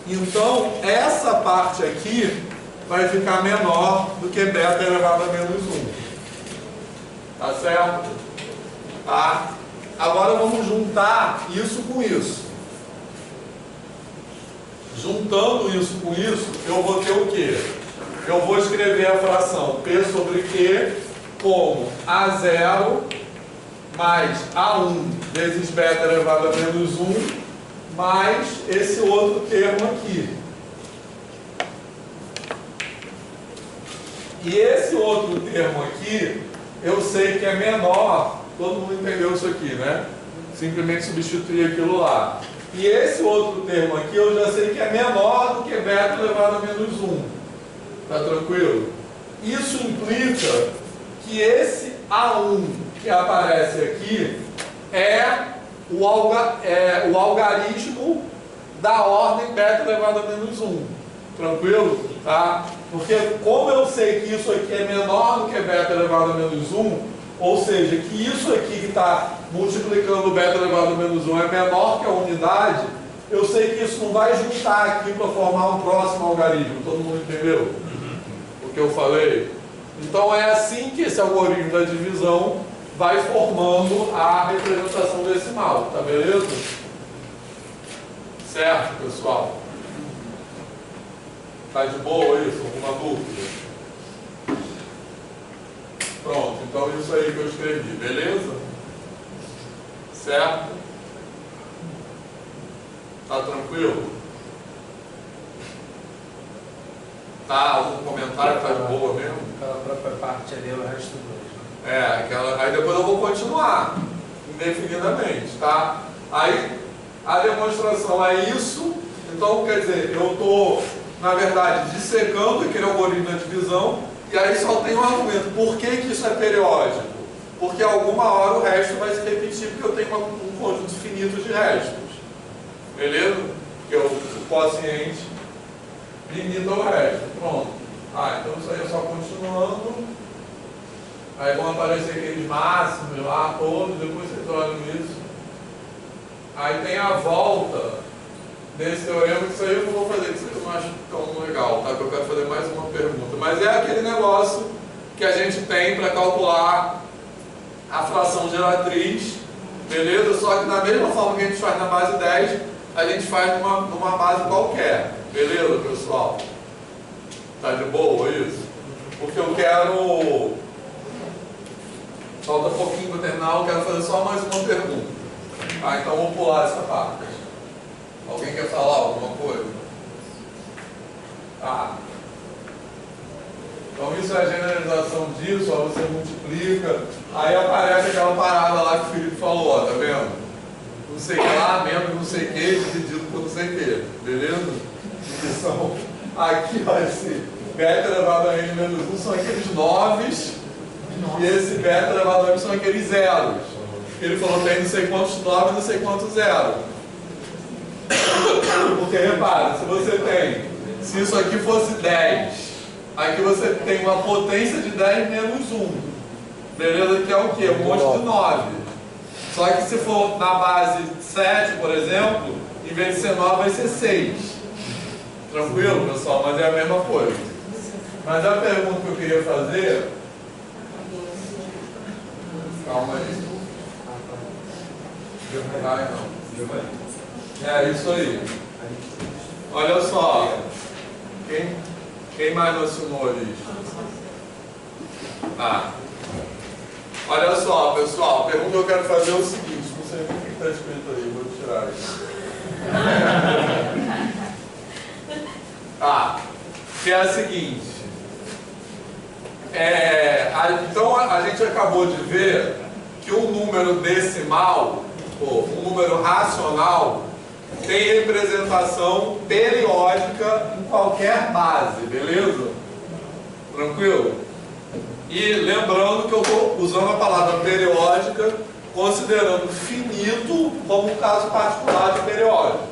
Então essa parte aqui vai ficar menor do que beta elevado a menos 1. Tá certo? Tá? Agora vamos juntar isso com isso. Juntando isso com isso, eu vou ter o quê? Eu vou escrever a fração P sobre Q como A0 mais A1 vezes beta elevado a menos 1 mais esse outro termo aqui. E esse outro termo aqui, eu sei que é menor, todo mundo entendeu isso aqui, né? Simplesmente substituir aquilo lá. E esse outro termo aqui, eu já sei que é menor do que beta elevado a menos 1. Tá tranquilo? Isso implica que esse A1 que aparece aqui é o algarismo da ordem beta elevado a menos 1. Tranquilo? Tá? Porque como eu sei que isso aqui é menor do que beta elevado a menos 1, ou seja, que isso aqui que está multiplicando beta elevado a menos 1 é menor que a unidade, eu sei que isso não vai juntar aqui para formar um próximo algarismo. Todo mundo entendeu o que eu falei? Então é assim que esse algoritmo da divisão vai formando a representação decimal, tá beleza? Certo, pessoal? Tá de boa isso? Alguma dúvida? Pronto, então isso aí que eu escrevi, beleza? Certo? Tá tranquilo? Tá, algum comentário? Tá de boa mesmo? Aquela própria parte ali, o resto do 2. Né? Aí depois eu vou continuar indefinidamente, tá? Aí a demonstração é isso. Então, quer dizer, eu estou, na verdade, dissecando aquele algoritmo da divisão. E aí só tem um argumento. Por que isso é periódico? Porque alguma hora o resto vai se repetir, porque eu tenho um conjunto finito de restos. Beleza? Porque o quociente limita o resto. Pronto. Então isso aí é só continuando. Aí vão aparecer aqueles máximos lá todos, depois vocês olham isso. Aí tem a volta desse teorema, que isso aí eu não vou fazer, que isso eu não acho tão legal, tá? Que eu quero fazer mais uma pergunta. Mas é aquele negócio que a gente tem para calcular a fração geratriz, beleza? Só que da mesma forma que a gente faz na base 10, a gente faz numa base qualquer, beleza, pessoal? Tá de boa isso? Porque eu quero... Falta pouquinho para terminar, eu quero fazer só mais uma pergunta. Então vou pular essa parte. Alguém quer falar alguma coisa? Então isso é a generalização disso, ó, você multiplica, aí aparece aquela parada lá que o Felipe falou, ó, tá vendo? Não sei o que lá, menos não sei o que, dividido por não sei o que, beleza? Que são aqui, ó, esse beta elevado a n menos 1 são aqueles 9s, e esse beta elevado a n são aqueles zeros. Ele falou que tem não sei quantos 9 e não sei quantos zeros. Porque repara, se isso aqui fosse 10, aqui você tem uma potência de 10 menos 1, beleza? Que é o quê? Um monte de 9. Só que se for na base 7, por exemplo, em vez de ser 9 vai ser 6. Tranquilo, pessoal? Mas é a mesma coisa. Mas a pergunta que eu queria fazer... Calma aí. É isso aí. Olha só. Quem mais não assinou a lista? Olha só, pessoal, a pergunta que eu quero fazer é o seguinte, não sei o que está escrito aí, vou tirar isso. Que é a seguinte. Então a gente acabou de ver que um número decimal, ou um número racional, tem representação periódica em qualquer base, beleza? Tranquilo? E lembrando que eu estou usando a palavra periódica considerando finito como um caso particular de periódico.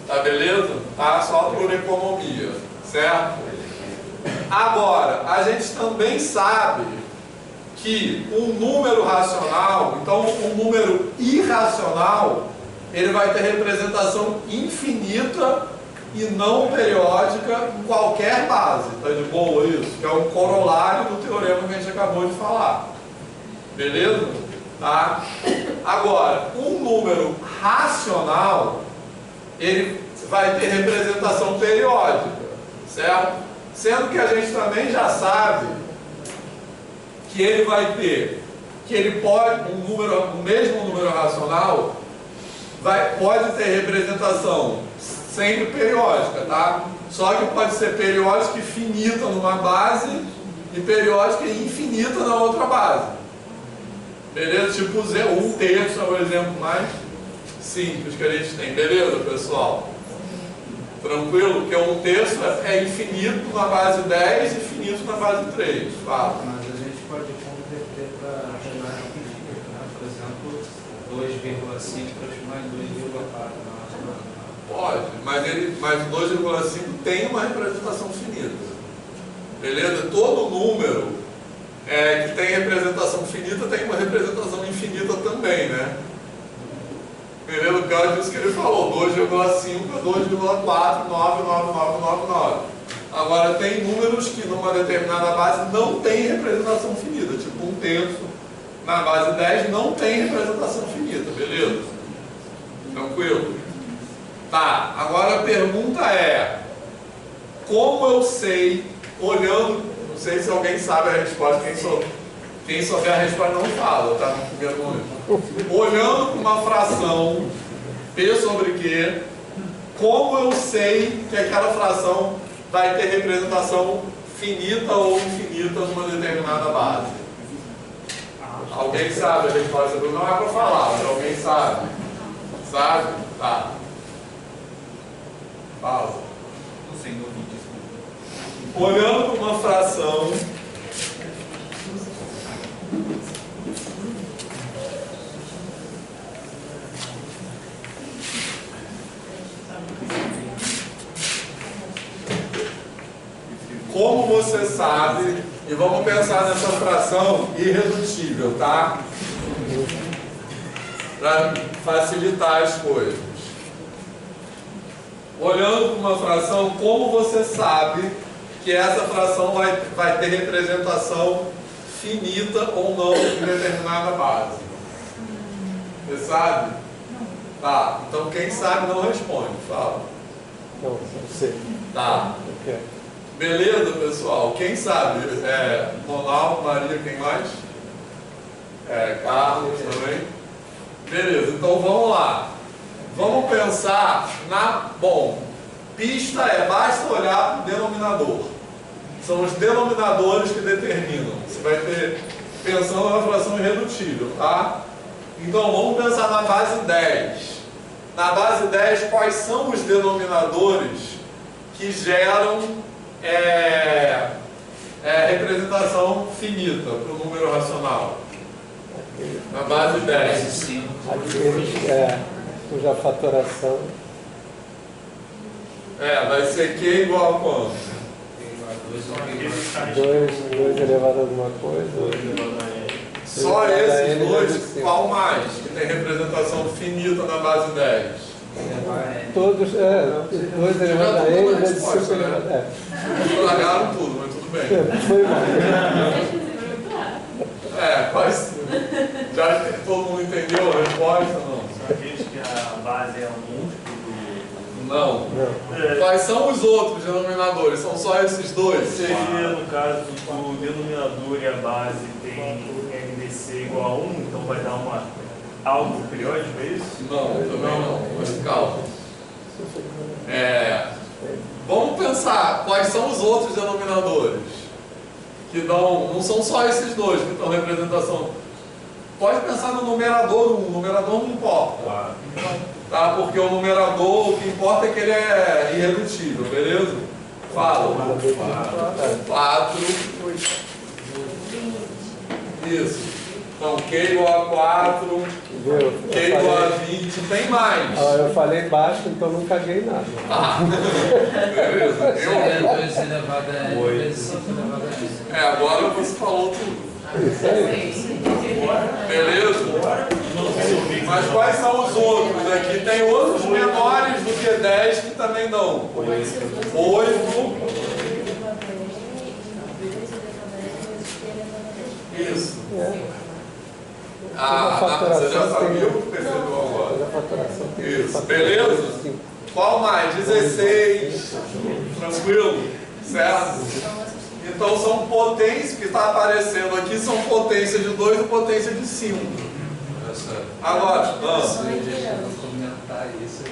Tá beleza? Tá? Só por economia, certo? Agora, a gente também sabe que um número racional, então um número irracional, ele vai ter representação infinita e não periódica em qualquer base. Tá de boa isso? Que é um corolário do teorema que a gente acabou de falar. Beleza? Tá? Agora, um número racional, ele vai ter representação periódica, certo? Sendo que a gente também já sabe que ele vai ter, que ele pode, o mesmo número racional, pode ter representação sempre periódica, tá? Só que pode ser periódica e finita numa base e periódica e infinita na outra base. Beleza? Tipo 1/3 é o exemplo mais simples que a gente tem. Beleza, pessoal? Tranquilo? Porque 1/3 é infinito na base 10 e infinito na base 3. Fala. Mas a gente pode converter para mais rapidinho, né? Por exemplo, 2,5 transformar em 2,4. Pode, mas o 2,5 tem uma representação finita. Beleza? Todo número que tem representação finita tem uma representação infinita também, né? Beleza? O cara disse que ele falou 2,5 a 2,4, 99999. Agora tem números que numa determinada base não tem representação finita, tipo 1/3 na base 10 não tem representação finita, beleza? Tranquilo? Tá, agora a pergunta é, como eu sei, olhando, não sei se alguém sabe a resposta, quem souber a resposta não fala, tá? No primeiro momento. Olhando para uma fração, P sobre Q, como eu sei que aquela fração vai ter representação finita ou infinita numa determinada base? Alguém sabe a resposta? Não é para falar, mas alguém sabe? Sabe? Tá. Fala. Não sei, não ouvi, desculpa. Olhando para uma fração, como você sabe, e vamos pensar nessa fração irredutível, tá? Para facilitar as coisas. Olhando para uma fração, como você sabe que essa fração vai ter representação finita ou não em determinada base? Você sabe? Tá, então quem sabe não responde, fala. Não, não sei. Tá. Okay. Beleza, pessoal? Quem sabe? Ronaldo, Maria, quem mais? Carlos também. Beleza, então vamos lá. Vamos pensar Bom, pista basta olhar para o denominador. São os denominadores que determinam. Você vai ter, pensando na fração irredutível, tá? Então vamos pensar na base 10. Na base 10, quais são os denominadores que geram representação finita para o número racional? Na base 10. Aqueles cuja fatoração vai ser Q igual a quanto? 2 elevado a alguma coisa. Só esses dois, qual mais? Que tem representação finita na base 10? Todos, 2 elevado a N vezes 5 elevado a F. Estragaram tudo, mas tudo bem. Foi mal. Quase. Já todo mundo entendeu a resposta? Não. São aqueles que a base é um múltiplo do Não. Quais são os outros denominadores? São só esses dois? Seria, no caso, o denominador e a base tem NDC igual a 1, então vai dar algo periódico, é isso? Não, também não. Mas calma. Vamos pensar quais são os outros denominadores que dão. Não são só esses dois que dão representação. Pode pensar no numerador 1. O numerador não importa. Tá? Porque o numerador, o que importa é que ele é irredutível, beleza? Fala. 4. Isso. Então, Q igual a 4, Q igual a 20, tem mais. Eu falei baixo, então não caguei nada. Beleza? 2 elevado a n vezes 5 elevado a n. Agora você falou tudo. Isso aí. Beleza? Mas quais são os outros? Aqui tem outros menores do que 10 que também dão. 8. Isso. Você já sabia o que percebeu agora? Isso, beleza? Qual mais? 16. Tranquilo? Certo? Então são potências que está aparecendo aqui, são potência de 2 e potência de 5. Agora, comentar isso.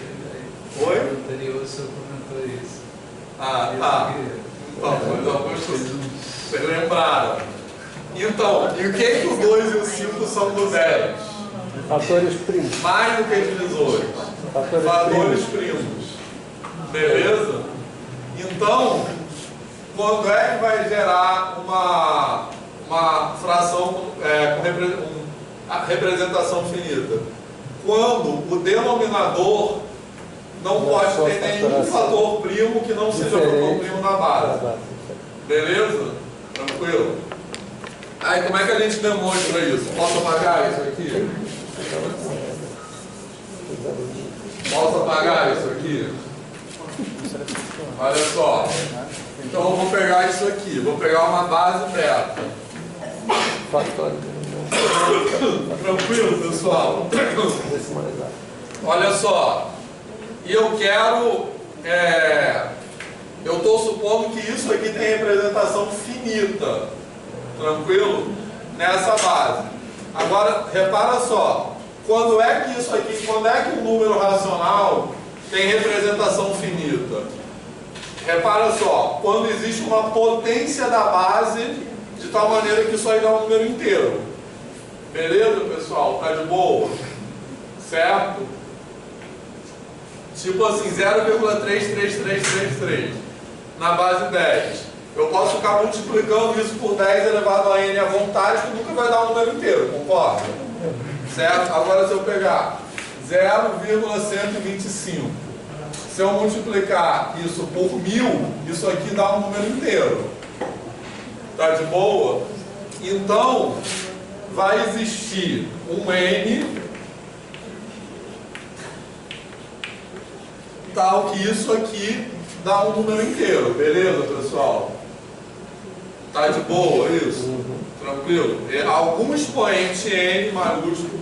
Oi? No anterior o senhor comentou isso. Tá. Então, vocês lembraram. Então, e o que o 2 e o 5 são do 10? Fatores primos. Mais do que divisores. Fatores primos. Beleza? Então, quando é que vai gerar uma fração com representação finita? Quando o denominador não pode ter nenhum fator primo que não seja fator primo na base. Beleza? Tranquilo? Aí como é que a gente demonstra isso? Posso apagar isso aqui? Posso apagar isso aqui? Olha só. Então eu vou pegar isso aqui. Vou pegar uma base beta. Tranquilo, pessoal? Olha só. E eu quero... eu estou supondo que isso aqui tem representação finita. Tranquilo? Nessa base. Agora, repara só. Quando é que isso aqui, quando é que um número racional tem representação finita? Repara só. Quando existe uma potência da base de tal maneira que isso aí dá um número inteiro. Beleza, pessoal? Tá de boa? Certo? Tipo assim, 0,33333 na base 10. Eu posso ficar multiplicando isso por 10 elevado a n à vontade, que nunca vai dar um número inteiro, concorda? Certo? Agora se eu pegar 0,125, se eu multiplicar isso por 1000, isso aqui dá um número inteiro. Tá de boa? Então, vai existir um n tal que isso aqui dá um número inteiro, beleza, pessoal? Tá de boa isso? Tranquilo? Algum expoente n maiúsculo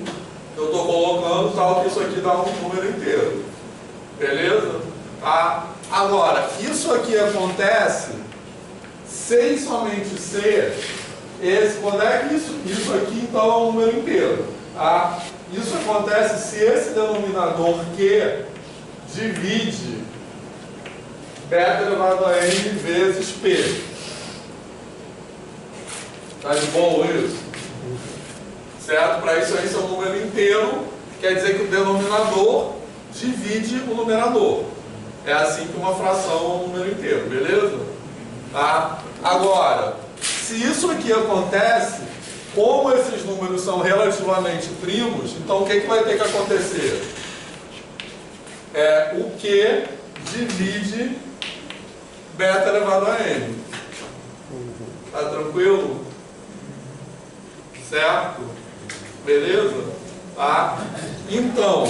que eu estou colocando tal que isso aqui dá um número inteiro. Beleza? Tá? Agora, isso aqui acontece se e somente se quando é que isso aqui então é um número inteiro. Tá? Isso acontece se esse denominador Q divide beta elevado a n vezes P. Tá de boa isso? Certo? Para isso aí ser um número inteiro, quer dizer que o denominador divide o numerador. É assim que uma fração é um número inteiro, beleza? Tá? Agora, se isso aqui acontece, como esses números são relativamente primos, então o que vai ter que acontecer? O Q divide beta elevado a n. Tá tranquilo? Certo? Beleza? Tá? Então,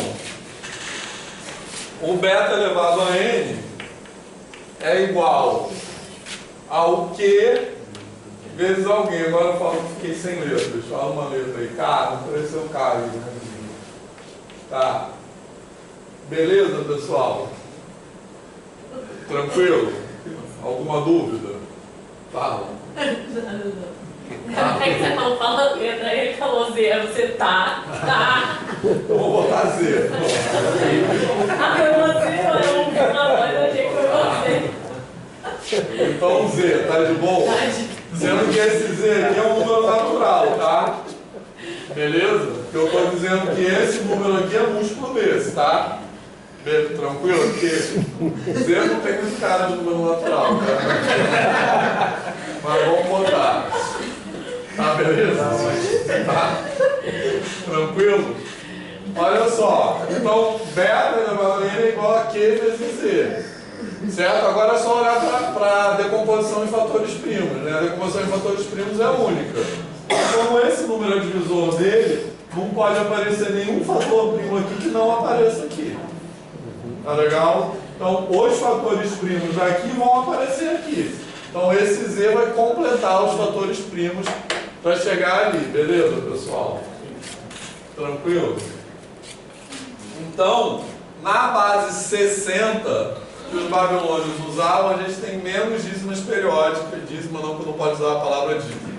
o beta elevado a n é igual ao Q vezes alguém. Agora eu falo que fiquei sem letras. Fala uma letra aí. K, não apareceu K aí, né? Tá. Beleza, pessoal? Tranquilo? Alguma dúvida? Fala. É que você não fala letra, aí ele falou Z, você tá. Eu vou botar Z. Ah, eu vou Z, eu achei que foi você. Então Z, tá de bom? Dizendo que esse Z aqui é um número natural, tá? Beleza? Eu estou dizendo que esse número aqui é múltiplo desse, tá? Tranquilo? Porque Z não tem esse cara de número natural, tá? Mas vamos botar. Tá, beleza? Tá? Tranquilo? Olha só. Então, beta elevado a N é igual a Q vezes Z. Certo? Agora é só olhar para a decomposição em fatores primos, né? A decomposição em fatores primos é única. Como esse número é divisor dele, não pode aparecer nenhum fator primo aqui que não apareça aqui. Tá legal? Então, os fatores primos daqui vão aparecer aqui. Então, esse Z vai completar os fatores primos para chegar ali. Beleza, pessoal? Tranquilo? Então, na base 60 que os babilônios usavam, a gente tem menos dízimas periódicas. Dízima não, porque não pode usar a palavra dízima.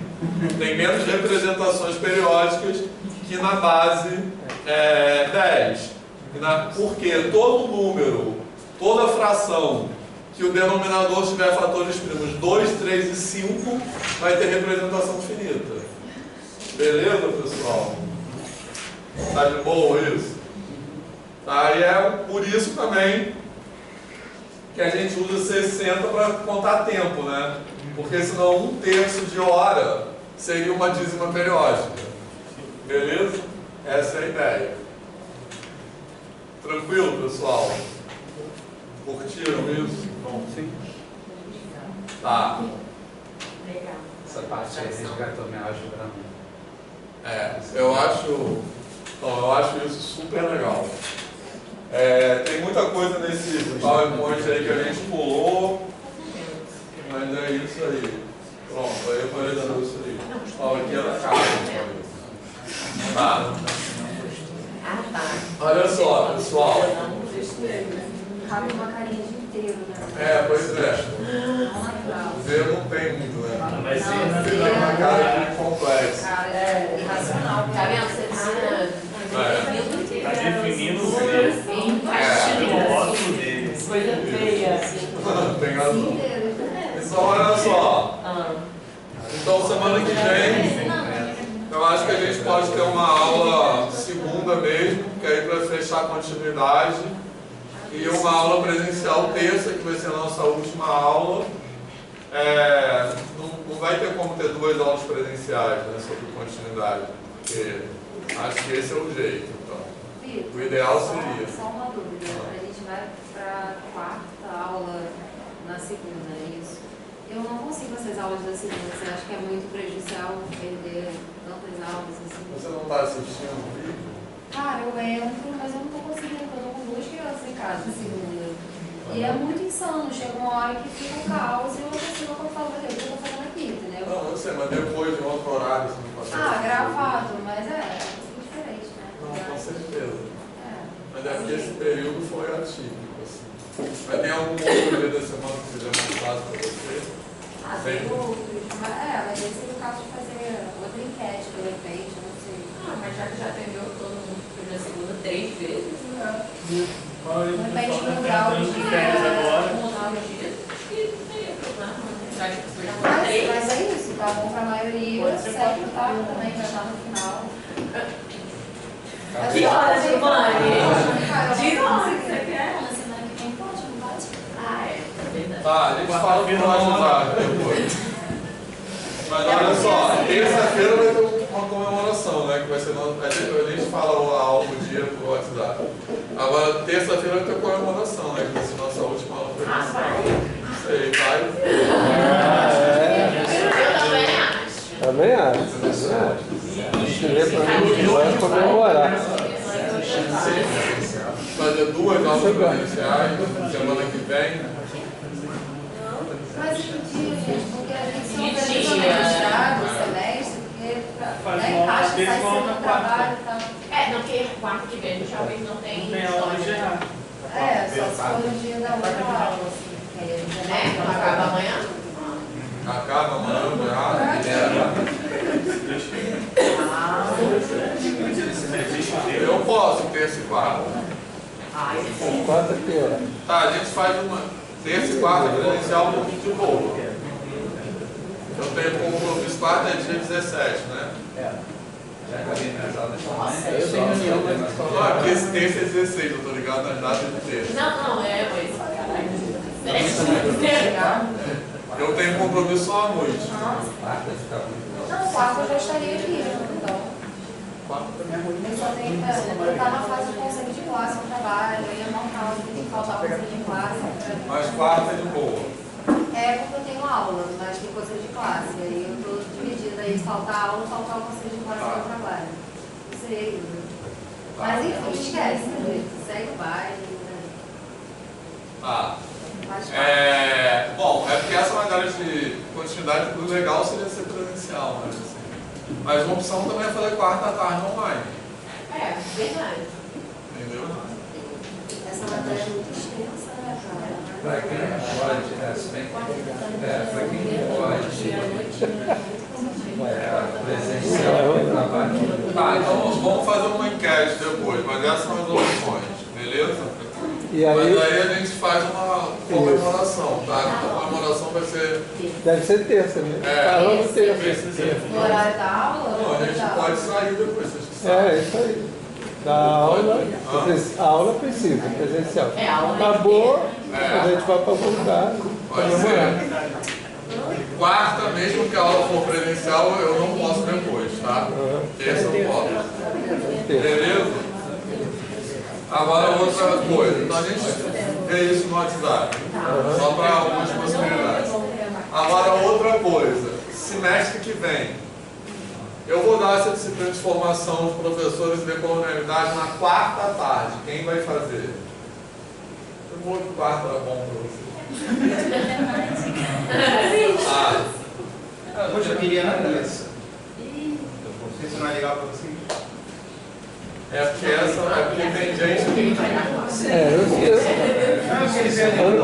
Tem menos representações periódicas que na base 10. Porque todo número, toda fração que o denominador tiver fatores primos 2, 3 e 5, vai ter representação finita. Beleza, pessoal? Tá de boa isso? Tá, e é por isso também que a gente usa 60 para contar tempo, né? Porque senão 1/3 de hora seria uma dízima periódica. Beleza? Essa é a ideia. Tranquilo, pessoal? Curtiram isso? Bom, sim. Tá. Legal. Essa parte aí resgatou minha ajuda pra mim. Eu acho isso super legal. Tem muita coisa nesse PowerPoint aí que a gente pulou, mas é isso aí. Pronto, aí apareceu isso aí. Ó, aqui era a casa. Tá. Olha só, pessoal. Cabe uma carinha de inteiro, né? Pois é. Z não tem muito, né? Mas sim, Z é uma cara de complexo. Cara, é irracional. Tá vendo? Você tá definindo o Z. Eu gosto dele. Coisa feia. Tem razão. Então, olha só. Então, semana que vem, eu acho que a gente pode ter uma aula segunda mesmo, que aí para fechar a continuidade, e uma aula presencial terça, que vai ser a nossa última aula. Não vai ter como ter 2 aulas presenciais, né, sobre continuidade, porque acho que esse é o jeito. Então, o ideal seria. Só uma dúvida. A gente vai para a 4ª aula na segunda, é isso? Eu não consigo essas aulas da segunda. Você acha que é muito prejudicial perder tantas aulas assim? Você não está assistindo o vídeo? Cara, eu entro, mas eu não estou conseguindo, porque eu estou com 2 crianças em casa na segunda. E é muito insano. Chega uma hora que fica um caos e eu não consigo acompanhar o que eu estou fazendo aqui, entendeu? Não, eu sei, mas depois de um outro horário você não consegue. Gravado, mas é diferente, né? Não, com certeza. Mas é porque esse período foi atípico, assim. Mas tem algum outro dia da semana que seja mais fácil para você? Tem outros. Mas esse é o caso de fazer outra enquete, de repente, eu não sei. Mas já que já atendeu todo mundo na segunda 3 vezes, né? De repente mudar o dia. Mudar o dia. Mas é isso, tá bom pra maioria, certo, tá? Também já tá no final. Que horas, Giovanni? De onde você quer? Na semana que vem pode, não pode? Verdade. Tá, a gente fala o que vai ajudar depois. Mas olha só, terça-feira vai ter uma comemoração, né? Que vai ser. A gente fala a aula do dia pro WhatsApp. Agora, terça-feira vai ter comemoração, né? Que vai ser nossa última aula presencial. Isso aí, vai. Eu também acho. Também acho. Escrever para mim que vai comemorar. Fazer 2 aulas presenciais semana que vem. Mas que dia, gente? Porque a gente só organiza mestrado, semestre, porque encaixa, sai cedo do trabalho e tal. Não, porque quarta que vem, talvez não tem Não tem aula de errar. Só se for no dia da outra aula, assim. Né? Acaba amanhã? Acaba amanhã, eu posso terça e quarta. Quarta-feira. Tá, a gente faz uma terça e quarta presencial muito de boa. Eu tenho compromisso quarta, é dia 17, né? Nossa, eu tenho reunião, mas Não, é porque esse terça é 16, eu tô ligado nas datas de terça. Não, mas Eu tenho compromisso só à noite. Não, quarta eu já estaria aqui, então. Eu só tenho que estar na fase do conselho de classe no trabalho, eu ia montar o que faltar o conselho de classe. Mas quarta é de boa. É porque eu tenho aula, mas tem conselho de classe. Aí eu tô dividida aí, faltar aula, faltar o conselho de classe no trabalho. Não sei. Mas enfim, esquece, gente. Segue o baile. Tá. Bom, é porque essa matéria de continuidade, o legal seria ser presencial, mas assim. Mas uma opção também é fazer quarta à tarde online. é, verdade. Entendeu? Essa matéria é muito extensa, né, cara? Para quem pode, se bem para quem pode, presencial, trabalho. Tá, então vamos fazer uma enquete depois, mas essas são as opções, beleza? E aí, Mas aí a gente faz uma comemoração, tá? A comemoração vai ser. deve ser terça, né? Falando terça. No horário da aula? Não, a gente pode sair depois, vocês que sabem. É, isso aí. Da aula, a aula precisa, presencial. É, a aula Acabou, É. a gente vai para algum lugar. Pode ser. Quarta, mesmo que a aula for presencial, eu não posso depois, tá? Terça eu posso. Beleza? Agora outra coisa. Então a gente vê isso no WhatsApp. Só para algumas possibilidades. Agora outra coisa. Semestre que vem, eu vou dar essa disciplina de formação de professores de decolonialidade na quarta à tarde. Quem vai fazer? Eu vou de quarta era bom para você. Poxa, eu queria na terça. Não sei se não é legal para você. É porque tem gente que. Ano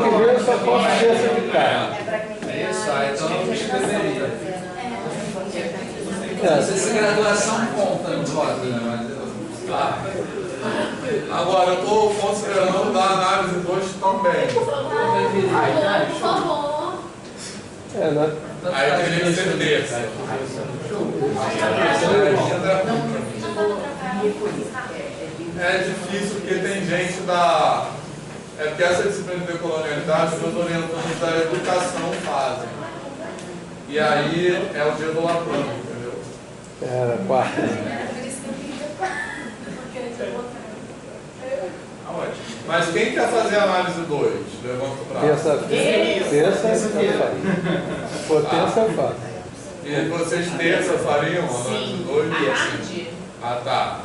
que vem eu só posso terça de tarde. É isso, então eu escreveria. Essa graduação conta no voto, né? Tá. Agora, eu estou considerando dar análise 2 também. Por favor. Aí teria que ser terça. É difícil porque tem gente da. É porque essa disciplina de decolonialidade, os meus orientantes da educação fazem. E aí é o dia do Laprano, entendeu? Era quarta. Mas quem quer fazer a análise 2? Levanta o braço. Terça eu faço. Por terça eu faço. E vocês terça fariam a análise 2? Ah, tá.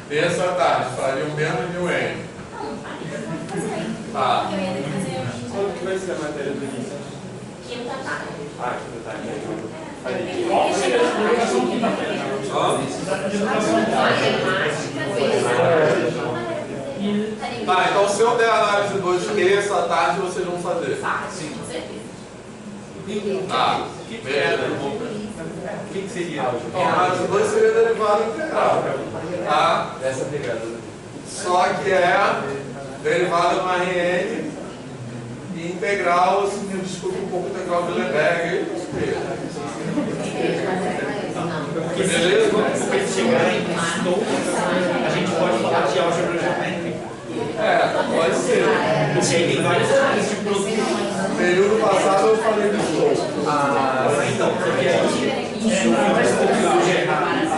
Terça à tarde, fariam menos de um N. Tá. Quando que vai ser a matéria do início? Quinta tarde. Ah, quinta tarde. Qual seria a educação quinta-feira? Tá, então se eu der a análise 2 terça à tarde, vocês vão fazer. Sim, com certeza. Tá. Beleza. O que seria? Então, a análise 2 seria derivada integral. Tá? Essa pegada. Só que é derivada no RN e integral, assim, me desculpe um pouco, integral de Lebesgue. Beleza? Porque se chegar em estou, a gente pode falar de álgebra geométrica. Pode ser. Porque aí tem vários tipos de produtos. No período passado eu falei de estou. Então, porque a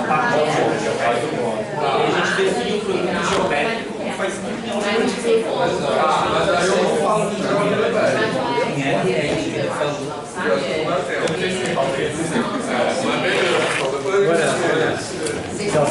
parte de álgebra geométrica. E a gente define o produto geométrico que faz muito em álgebra geométrica. Mas aí eu não falo de integral de Lebesgue. Mas beleza, depois a gente... Tchau.